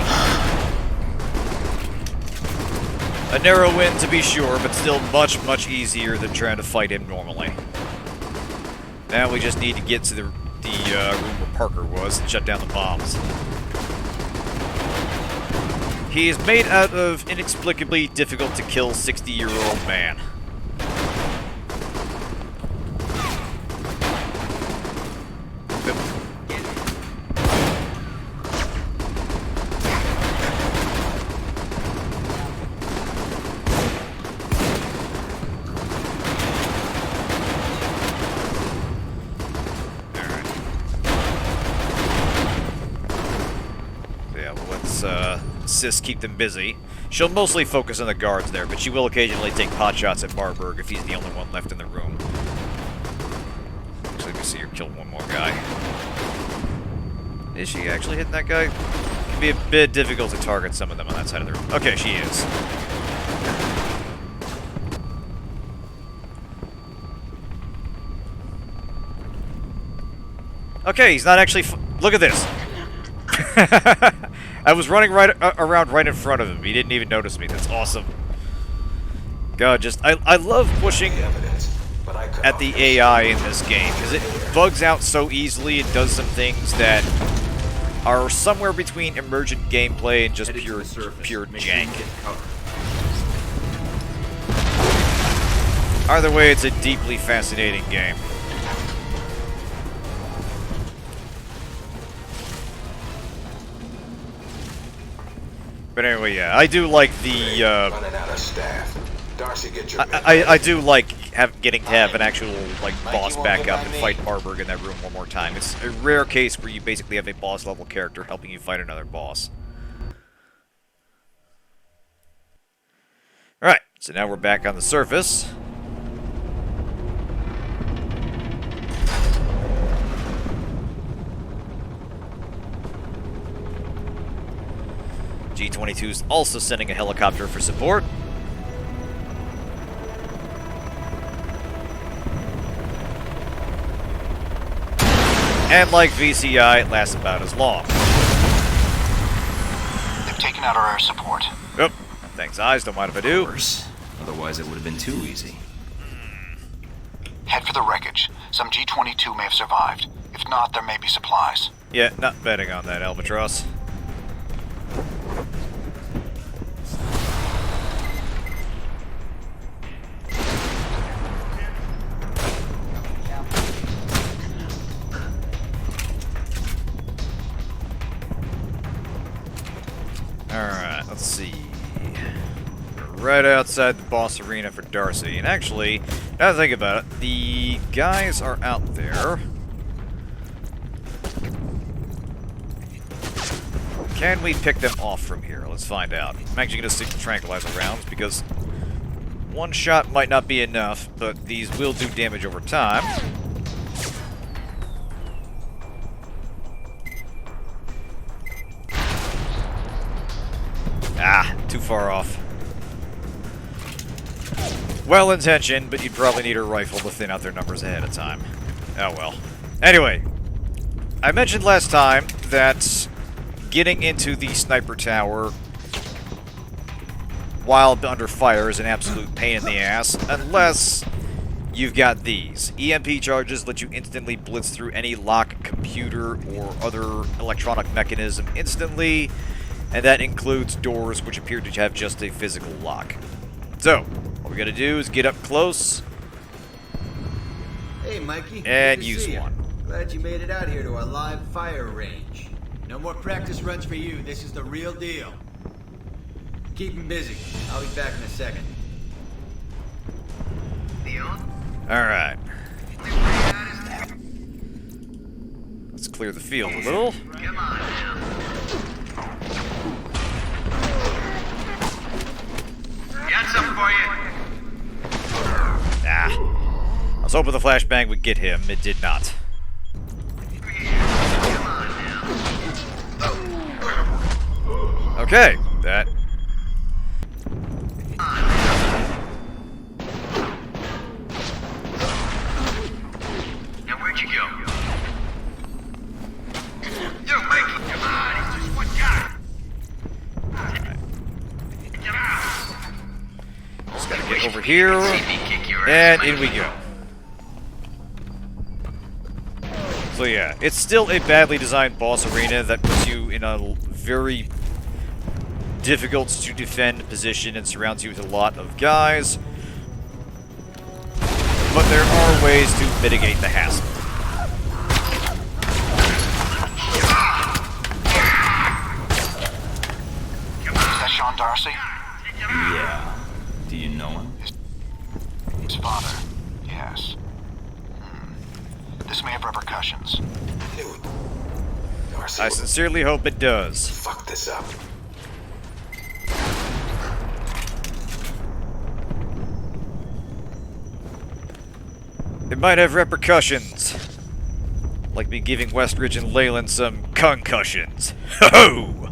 S1: A narrow win to be sure, but still much, much easier than trying to fight him normally. Now we just need to get to the room where Parker was and shut down the bombs. He is made out of inexplicably difficult to kill 60-year-old man. Sis keep them busy. She'll mostly focus on the guards there, but she will occasionally take potshots at Marburg if he's the only one left in the room. Actually, let me see her kill one more guy. Is she actually hitting that guy? It can be a bit difficult to target some of them on that side of the room. Okay, she is. Okay, he's not actually look at this! I was running around right in front of him. He didn't even notice me. That's awesome. God, I love pushing at the AI in this game, because it bugs out so easily and does some things that are somewhere between emergent gameplay and just pure jank. Either way, it's a deeply fascinating game. But anyway, yeah, I do like the,
S9: running out of staff. Darcy, get your
S1: I do like getting to have an actual, like, boss back up and fight Marburg in that room one more time. It's a rare case where you basically have a boss-level character helping you fight another boss. Alright, so now we're back on the surface. G-22's also sending a helicopter for support. And like VCI, it lasts about as long.
S6: They've taken out our air support.
S1: Yep. Thanks, eyes. Don't mind if I do.
S3: Of course. Otherwise, it would have been too easy.
S6: Head for the wreckage. Some G-22 may have survived. If not, there may be supplies.
S1: Yeah, not betting on that, Albatross. Alright, let's see. We're right outside the boss arena for Darcy. And actually, now that I think about it, the guys are out there. Can we pick them off from here? Let's find out. I'm actually going to stick to tranquilizer rounds because one shot might not be enough, but these will do damage over time. Ah, too far off. Well-intentioned, but you'd probably need a rifle to thin out their numbers ahead of time. Oh well. Anyway, I mentioned last time that getting into the sniper tower while under fire is an absolute pain in the ass, unless you've got these. EMP charges let you instantly blitz through any lock, computer, or other electronic mechanism instantly, and that includes doors which appear to have just a physical lock. So, all we gotta do is get up close
S8: Hey, Mikey.
S1: and
S8: Good to
S1: use
S8: see ya.
S1: one.
S8: Glad you made it out here to our live fire range. No more practice runs for you. This is the real deal. Keep him busy. I'll be back in a second.
S1: Alright. Let's clear the field a little.
S11: Come on now. Got something for you.
S1: Ah. I was hoping the flashbang would get him. It did not. Okay, that.
S11: Now where'd you go? Yo, Mikey, come on, he's just one guy. Come on.
S1: Just gotta get over here, and in we go. So yeah, it's still a badly designed boss arena that puts you in a very difficult to defend position and surrounds you with a lot of guys. But there are ways to mitigate the hassle.
S6: Is that Sean Darcy?
S3: Yeah. Do you know him?
S6: His father, yes. This may have repercussions.
S9: Knew it. Darcy
S1: I sincerely hope it does.
S9: fuck this up.
S1: It might have repercussions. Like me giving Westridge and Leland some concussions. Ho-ho!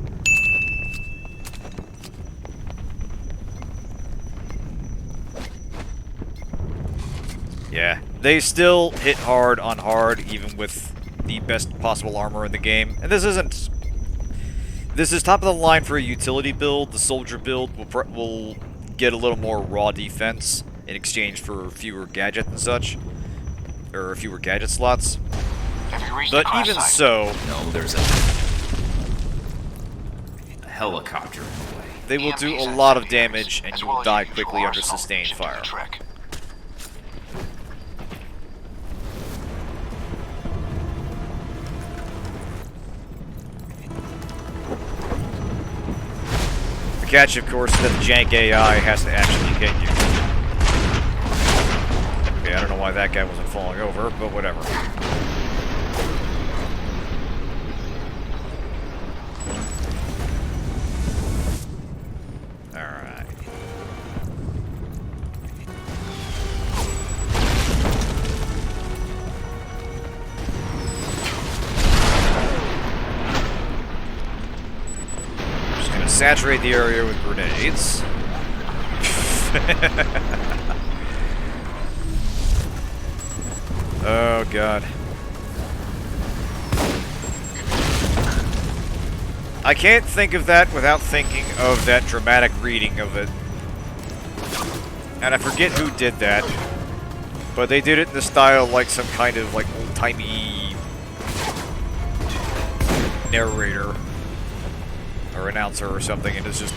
S1: Yeah, they still hit hard on hard, even with the best possible armor in the game. And this isn't... This is top of the line for a utility build. The soldier build will get a little more raw defense in exchange for fewer gadgets and such. Or fewer gadget slots. But even so...
S3: No, there's a helicopter in the way.
S1: They will do a lot of damage, and you will die quickly under sustained fire. The catch, of course, is that the jank AI has to actually hit you. Okay, I don't know why that guy wasn't falling over, but whatever. Alright. Just gonna saturate the area with grenades. Oh, God. I can't think of that without thinking of that dramatic reading of it. And I forget who did that. But they did it in the style like some kind of like old-timey narrator. Or announcer or something, and it's just...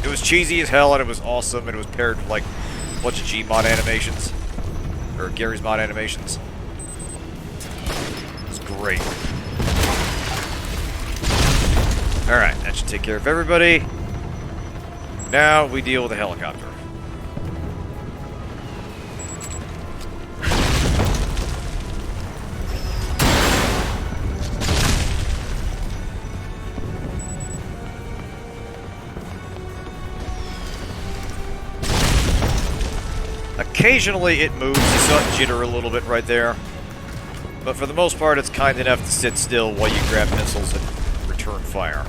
S1: It was cheesy as hell, and it was awesome, and it was paired with like a bunch of Gmod animations. Or Gary's mod animations. It's great. Alright, that should take care of everybody. Now we deal with the helicopter. Occasionally it moves, you saw it jitter a little bit right there. But for the most part, it's kind enough to sit still while you grab missiles and return fire.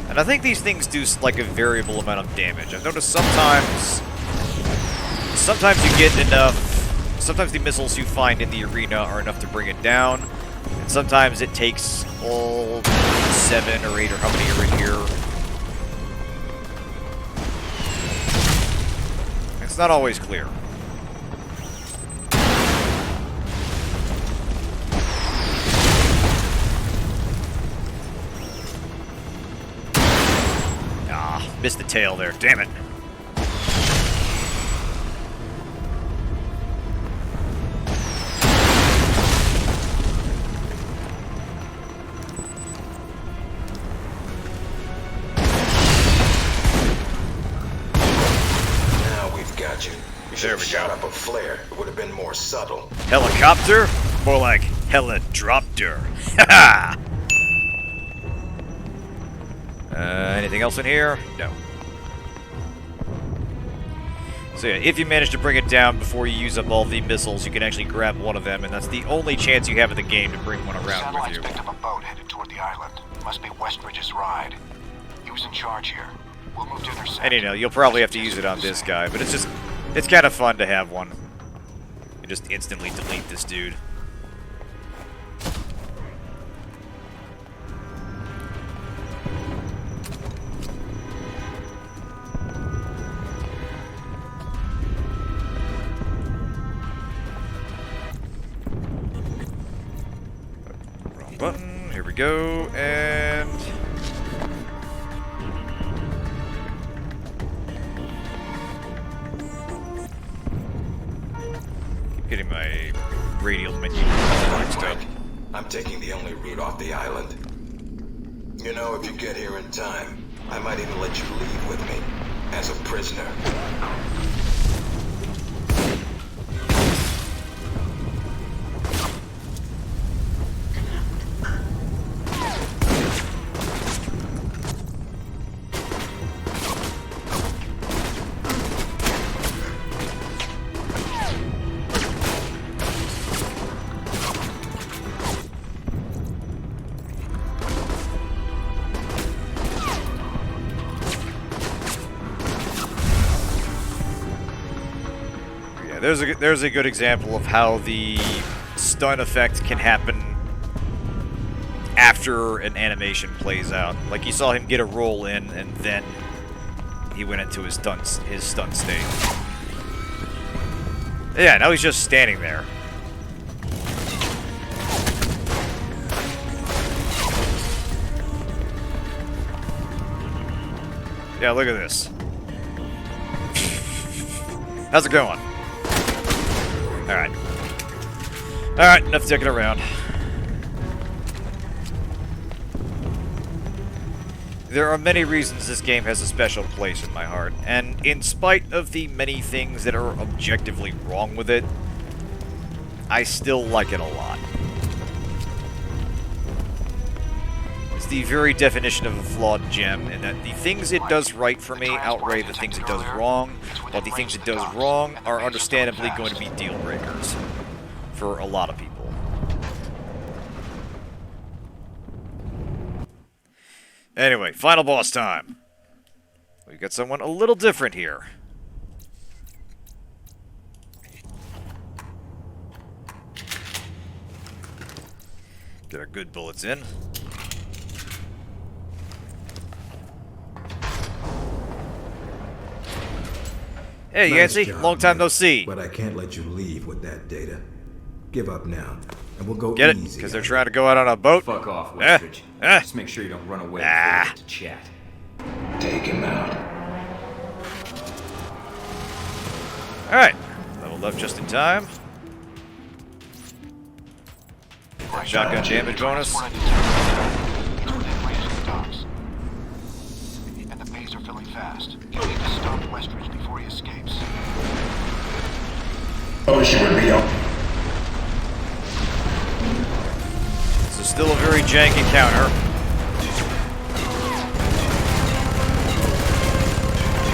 S1: And I think these things do like a variable amount of damage. I've noticed sometimes you get enough, sometimes the missiles you find in the arena are enough to bring it down. And sometimes it takes all 7 or 8 or how many are in here. It's not always clear. Ah, missed the tail there. Damn it.
S9: There we go. Up a flare. It would have been more subtle.
S1: Helicopter? More like hella-dropter. Haha! Anything else in here? No. So yeah, if you manage to bring it down before you use up all the missiles, you can actually grab one of them, and that's the only chance you have in the game to bring one around with you.
S6: Picked up a boat headed toward the island. Must be Westridge's ride. He was in charge here. We'll move to intercept.
S1: And you know, you'll probably have to use it on this guy, but it's kind of fun to have one. You just instantly delete this dude. go, and... keep getting my radial menu mixed up.
S9: I'm taking the only route off the island. You know, if you get here in time, I might even let you leave with me, as a prisoner.
S1: There's a good example of how the stun effect can happen after an animation plays out. Like, you saw him get a roll in, and then he went into his stun state. Yeah, now he's just standing there. Yeah, look at this. How's it going? Alright. Alright, enough dicking around. There are many reasons this game has a special place in my heart, and in spite of the many things that are objectively wrong with it, I still like it a lot. It's the very definition of a flawed gem, in that the things it does right for me outweigh the things it does wrong, while the things it does wrong are understandably going to be deal breakers for a lot of people. Anyway, final boss time. We got someone a little different here. Get our good bullets in. Hey,
S13: Nice
S1: Yancey,
S13: job,
S1: long time
S13: man.
S1: no see.
S13: But I can't let you leave with that data. Give up now, and we'll go
S1: Get it?
S13: easy.
S1: Because they're trying to go out on a boat?
S3: Fuck off, Westridge. Just make sure you don't run away before we get to chat.
S9: Take him out.
S1: Alright. Leveled up just in time. Shotgun damage bonus.
S14: And the bays are filling fast. You need to stop Westridge before he escapes.
S9: Oh, she would be up.
S1: This is still a very jank encounter.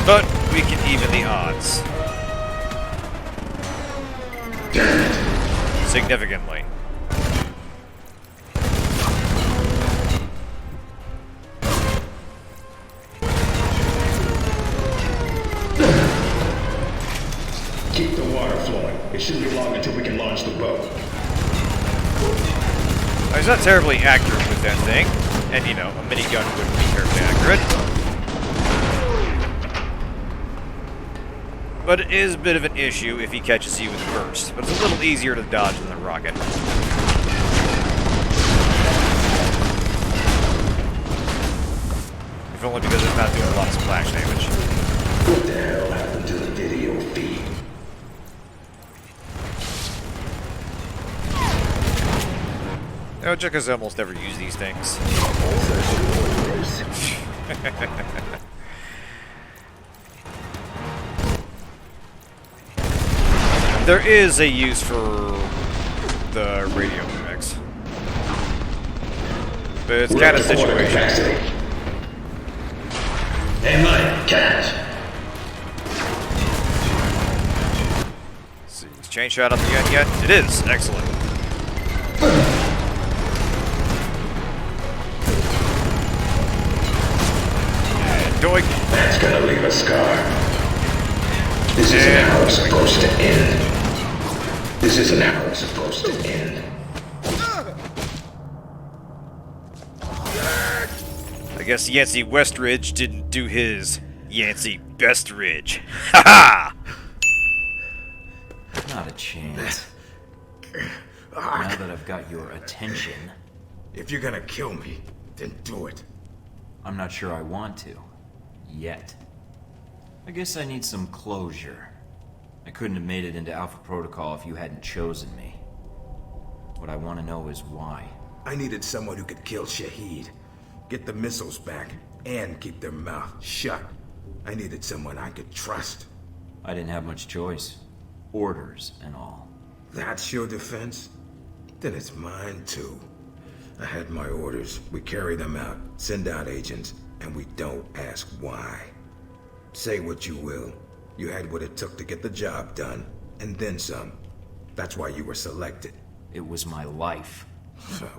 S1: But we can even the odds. Significantly.
S9: Keep the water flowing. It shouldn't be long until we can launch the boat.
S1: He's not terribly accurate with that thing. And, you know, a minigun wouldn't be terribly accurate. But it is a bit of an issue if he catches you with a burst. But it's a little easier to dodge than a rocket. If only because it's not doing a lot of splash damage.
S9: What the hell happened to the video feed?
S1: You know, Jekka's almost never use these things. There is a use for the radio mix. But it's kind of situational.
S9: Hey, Mike, catch.
S1: See, is chain shot up again yet? It is. Excellent. And doink.
S9: That's gonna leave a scar. This isn't how it's supposed to end. This isn't how it's supposed to end.
S1: I guess Yancey Westridge didn't do his Yancey Bestridge. Ha ha!
S3: Not a chance. Now that I've got your attention,
S13: If you're gonna kill me, then do it.
S3: I'm not sure I want to. Yet. I guess I need some closure. I couldn't have made it into Alpha Protocol if you hadn't chosen me. What I want to know is why.
S13: I needed someone who could kill Shaheed, get the missiles back, and keep their mouth shut. I needed someone I could trust.
S3: I didn't have much choice. Orders and all.
S13: That's your defense? Then it's mine too. I had my orders. We carry them out, send out agents, and we don't ask why. Say what you will. You had what it took to get the job done, and then some. That's why you were selected.
S3: It was my life.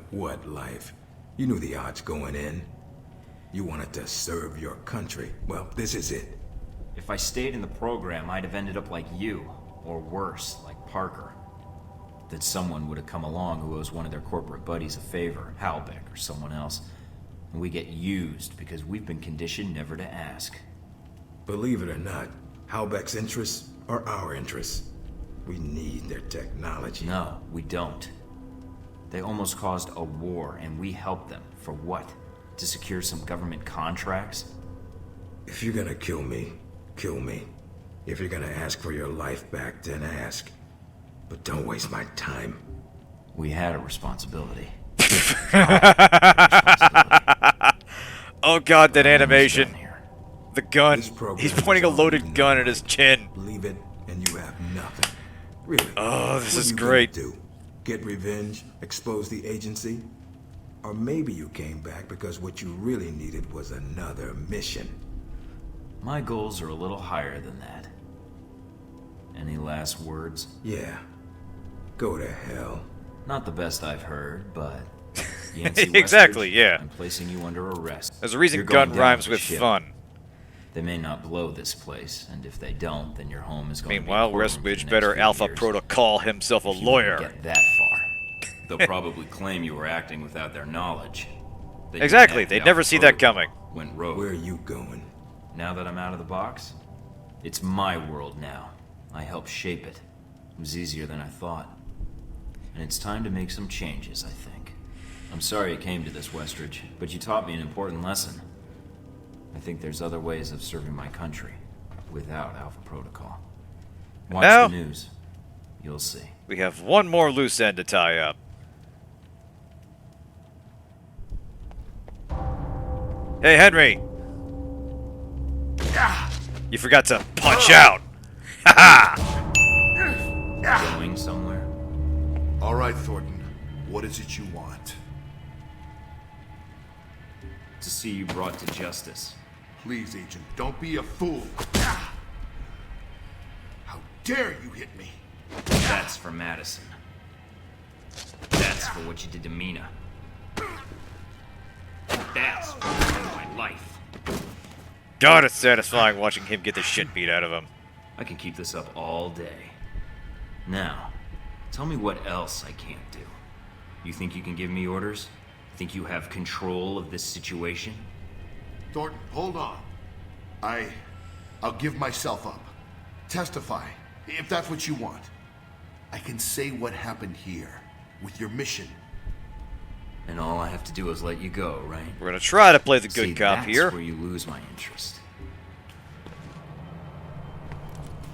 S13: What life? You knew the odds going in. You wanted to serve your country. Well, this is it.
S3: If I stayed in the program, I'd have ended up like you, or worse, like Parker. That someone would have come along who owes one of their corporate buddies a favor, Halbeck or someone else, and we get used because we've been conditioned never to ask.
S13: Believe it or not, Halbeck's interests are our interests. We need their technology.
S3: No, we don't. They almost caused a war, and we helped them. For what? To secure some government contracts?
S13: If you're gonna kill me, kill me. If you're gonna ask for your life back, then ask. But don't waste my time.
S3: We had a responsibility.
S1: Oh god, that animation. The gun. He's pointing a loaded gun at his chin.
S13: Leave it, and you have nothing. Really.
S1: Oh, this is
S13: What
S1: great.
S13: You gonna do? Get revenge? Expose the agency? Or maybe you came back because what you really needed was another mission.
S3: My goals are a little higher than that. Any last words?
S13: Yeah. Go to hell.
S3: Not the best I've heard, but...
S1: Exactly, yeah.
S3: I'm placing you under arrest.
S1: There's a reason
S3: You're going
S1: gun
S3: down
S1: rhymes
S3: the
S1: with
S3: ship.
S1: fun.
S3: They may not blow this place, and if they don't, then your home is going
S1: Meanwhile,
S3: to be a courtroom for
S1: Westwich
S3: the
S1: better
S3: next few
S1: Alpha
S3: years.
S1: Protocol himself a
S3: If you
S1: lawyer.
S3: Get that far. They'll probably claim you were acting without their knowledge. That
S1: Exactly,
S3: you
S1: they'd
S3: hacked
S1: never
S3: Alpha
S1: see that
S3: Protocol,
S1: coming.
S3: Went rogue.
S13: Where are you going?
S3: Now that I'm out of the box, it's my world now. I helped shape it. It was easier than I thought. And it's time to make some changes, I think. I'm sorry it came to this, Westridge, but you taught me an important lesson. I think there's other ways of serving my country without Alpha Protocol. Watch
S1: Now,
S3: the news. You'll see.
S1: We have one more loose end to tie up. Hey, Henry! You forgot to punch out! Haha!
S3: Going somewhere?
S2: All right, Thornton. What is it you want?
S3: To see you brought to justice.
S2: Please, Agent, don't be a fool. How dare you hit me?
S3: That's for Madison. That's for what you did to Mina. That's for my life.
S1: God, it's satisfying watching him get the shit beat out of him.
S3: I can keep this up all day. Now, tell me what else I can't do. You think you can give me orders? Think you have control of this situation?
S2: Thornton, hold on. I'll give myself up. Testify, if that's what you want. I can say what happened here, with your mission.
S3: And all I have to do is let you go, right?
S1: We're gonna try to play the good
S3: See,
S1: cop
S3: that's
S1: here.
S3: where you lose my interest.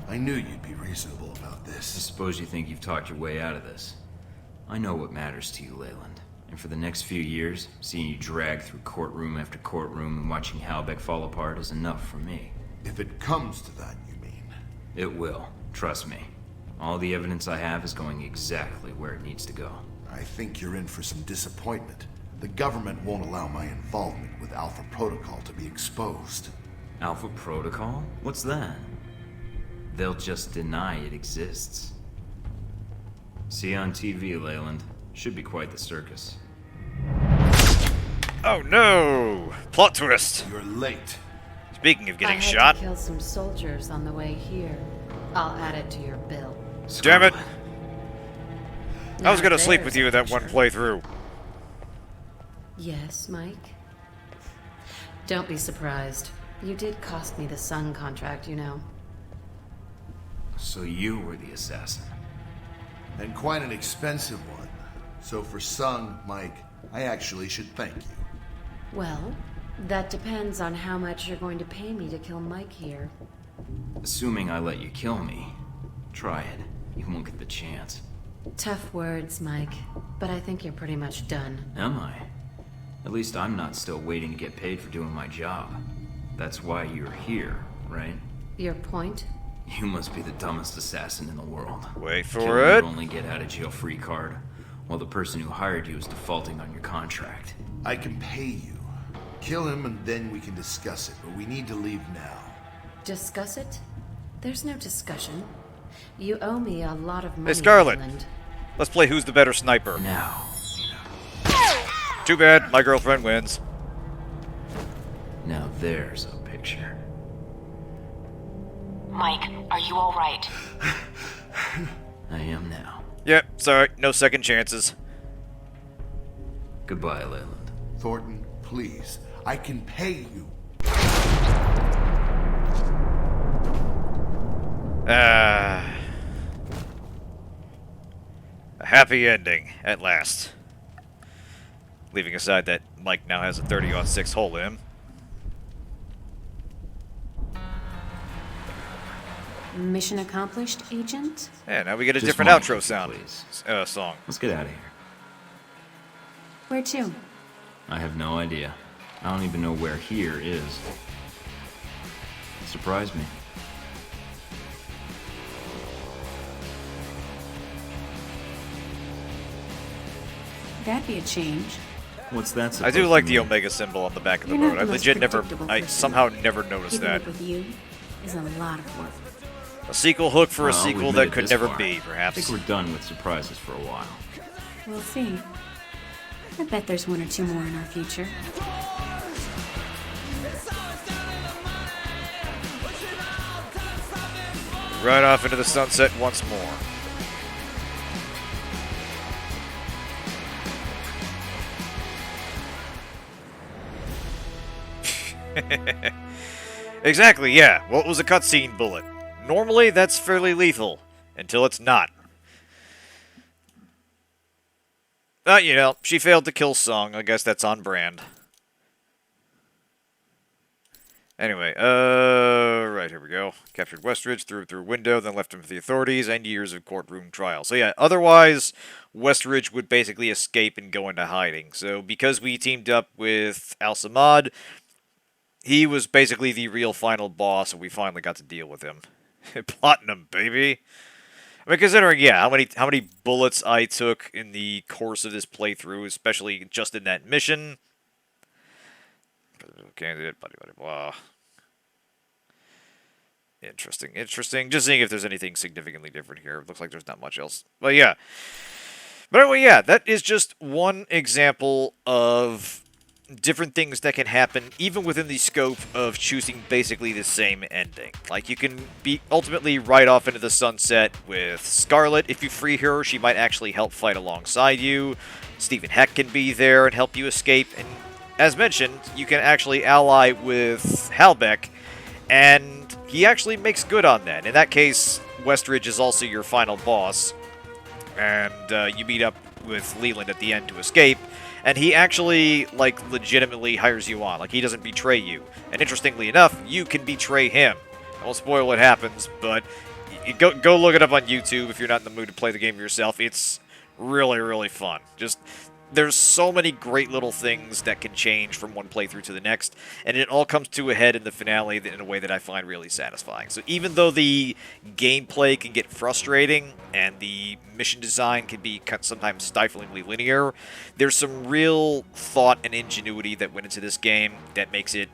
S2: I knew you'd be reasonable about
S3: I
S2: this.
S3: suppose you think you've talked your way out of this. I know what matters to you, Leland. And for the next few years, seeing you drag through courtroom after courtroom and watching Halbeck fall apart is enough for me.
S2: If it comes to that, you mean?
S3: It will. Trust me. All the evidence I have is going exactly where it needs to go.
S2: I think you're in for some disappointment. The government won't allow my involvement with Alpha Protocol to be exposed.
S3: Alpha Protocol? What's that? They'll just deny it exists. See you on TV, Leland. Should be quite the circus.
S1: Oh no! Plot twist!
S2: You're late.
S1: Speaking of getting
S15: I
S1: shot.
S15: had to kill some soldiers on the way here. I'll add it to your bill.
S1: Damn it! I was
S15: Now
S1: gonna sleep
S15: there's
S1: with you
S15: a
S1: that one
S15: picture.
S1: playthrough.
S15: Yes, Mike? Don't be surprised. You did cost me the Sun contract, you know.
S3: So you were the assassin.
S2: And quite an expensive one. So for Sung, Mike, I actually should thank you.
S15: Well, that depends on how much you're going to pay me to kill Mike here.
S3: Assuming I let you kill me, try it. You won't get the chance.
S15: Tough words, Mike, but I think you're pretty much done.
S3: Am I? At least I'm not still waiting to get paid for doing my job. That's why you're here, right?
S15: Your point?
S3: You must be the dumbest assassin in the world.
S1: Wait for
S3: Killing
S1: it.
S3: your only get out of jail free card, while the person who hired you is defaulting on your contract.
S2: I can pay you. Kill him and then we can discuss it, but we need to leave now.
S15: Discuss it? There's no discussion. You owe me a lot of money.
S1: Hey, Scarlet.
S15: Leland.
S1: Let's play Who's the Better Sniper.
S3: Now.
S1: Too bad, my girlfriend wins.
S3: Now there's a picture.
S16: Mike, are you alright?
S3: I am now.
S1: Yep, sorry, no second chances.
S3: Goodbye, Leland.
S2: Thornton, please. I can pay you.
S1: A happy ending, at last. Leaving aside that Mike now has a 30-06 hole in him.
S4: Mission accomplished, Agent?
S1: Yeah, now we get a
S3: Just
S1: different
S3: one,
S1: outro sound.
S3: please.
S1: Song.
S3: Let's get out of here.
S4: Where to?
S3: I have no idea. I don't even know where here is. Surprise me.
S4: That'd be a change.
S3: What's that
S1: I
S3: supposed
S1: do like
S3: to
S1: the
S3: mean?
S1: Omega symbol on the back of the
S4: You're not
S1: boat.
S4: the
S1: I
S4: most
S1: legit never,
S4: predictable
S1: I
S4: person.
S1: somehow never noticed
S4: Keeping
S1: that.
S4: up with you is a lot of work.
S1: A sequel hook for a
S3: Well,
S1: sequel
S3: we've
S1: that
S3: made it
S1: could
S3: this
S1: never
S3: far.
S1: be,
S3: I
S1: perhaps.
S3: think we're done with surprises for a while.
S4: We'll see. I bet there's one or two more in our future.
S1: Right off into the sunset once more. Exactly, yeah. What was a cutscene bullet? Normally, that's fairly lethal. Until it's not. You know, she failed to kill Sung. I guess that's on brand. Anyway, right, here we go. Captured Westridge, threw it through a window, then left him for the authorities, and years of courtroom trial. So yeah, otherwise, Westridge would basically escape and go into hiding. So because we teamed up with Al-Samad, he was basically the real final boss, and we finally got to deal with him. Platinum, baby! I mean, considering, yeah, how many bullets I took in the course of this playthrough, especially just in that mission. Candidate, blah, blah, blah. Interesting, interesting. Just seeing if there's anything significantly different here. It looks like there's not much else. But yeah. But anyway, yeah, that is just one example of different things that can happen even within the scope of choosing basically the same ending. Like, you can be ultimately right off into the sunset with Scarlet. If you free her, she might actually help fight alongside you. Stephen Heck can be there and help you escape. And as mentioned, you can actually ally with Halbeck, and he actually makes good on that. In that case, Westridge is also your final boss, and you meet up with Leland at the end to escape, and he actually, like, legitimately hires you on. Like, he doesn't betray you. And interestingly enough, you can betray him. I won't spoil what happens, but go look it up on YouTube if you're not in the mood to play the game yourself. It's really, really fun. Just, there's so many great little things that can change from one playthrough to the next, and it all comes to a head in the finale in a way that I find really satisfying. So even though the gameplay can get frustrating and the mission design can be sometimes stiflingly linear, there's some real thought and ingenuity that went into this game that makes it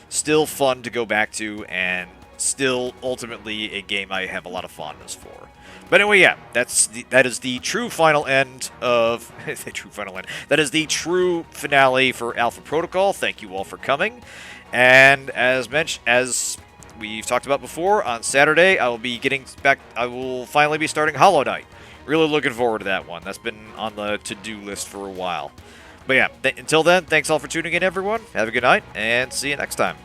S1: still fun to go back to and still ultimately a game I have a lot of fondness for. But anyway, yeah, that is the true final end of the true final end. That is the true finale for Alpha Protocol. Thank you all for coming. And as mentioned, as we've talked about before, on Saturday I will be getting back. I will finally be starting Hollow Knight. Really looking forward to that one. That's been on the to-do list for a while. But yeah, until then, thanks all for tuning in, everyone. Have a good night, and see you next time.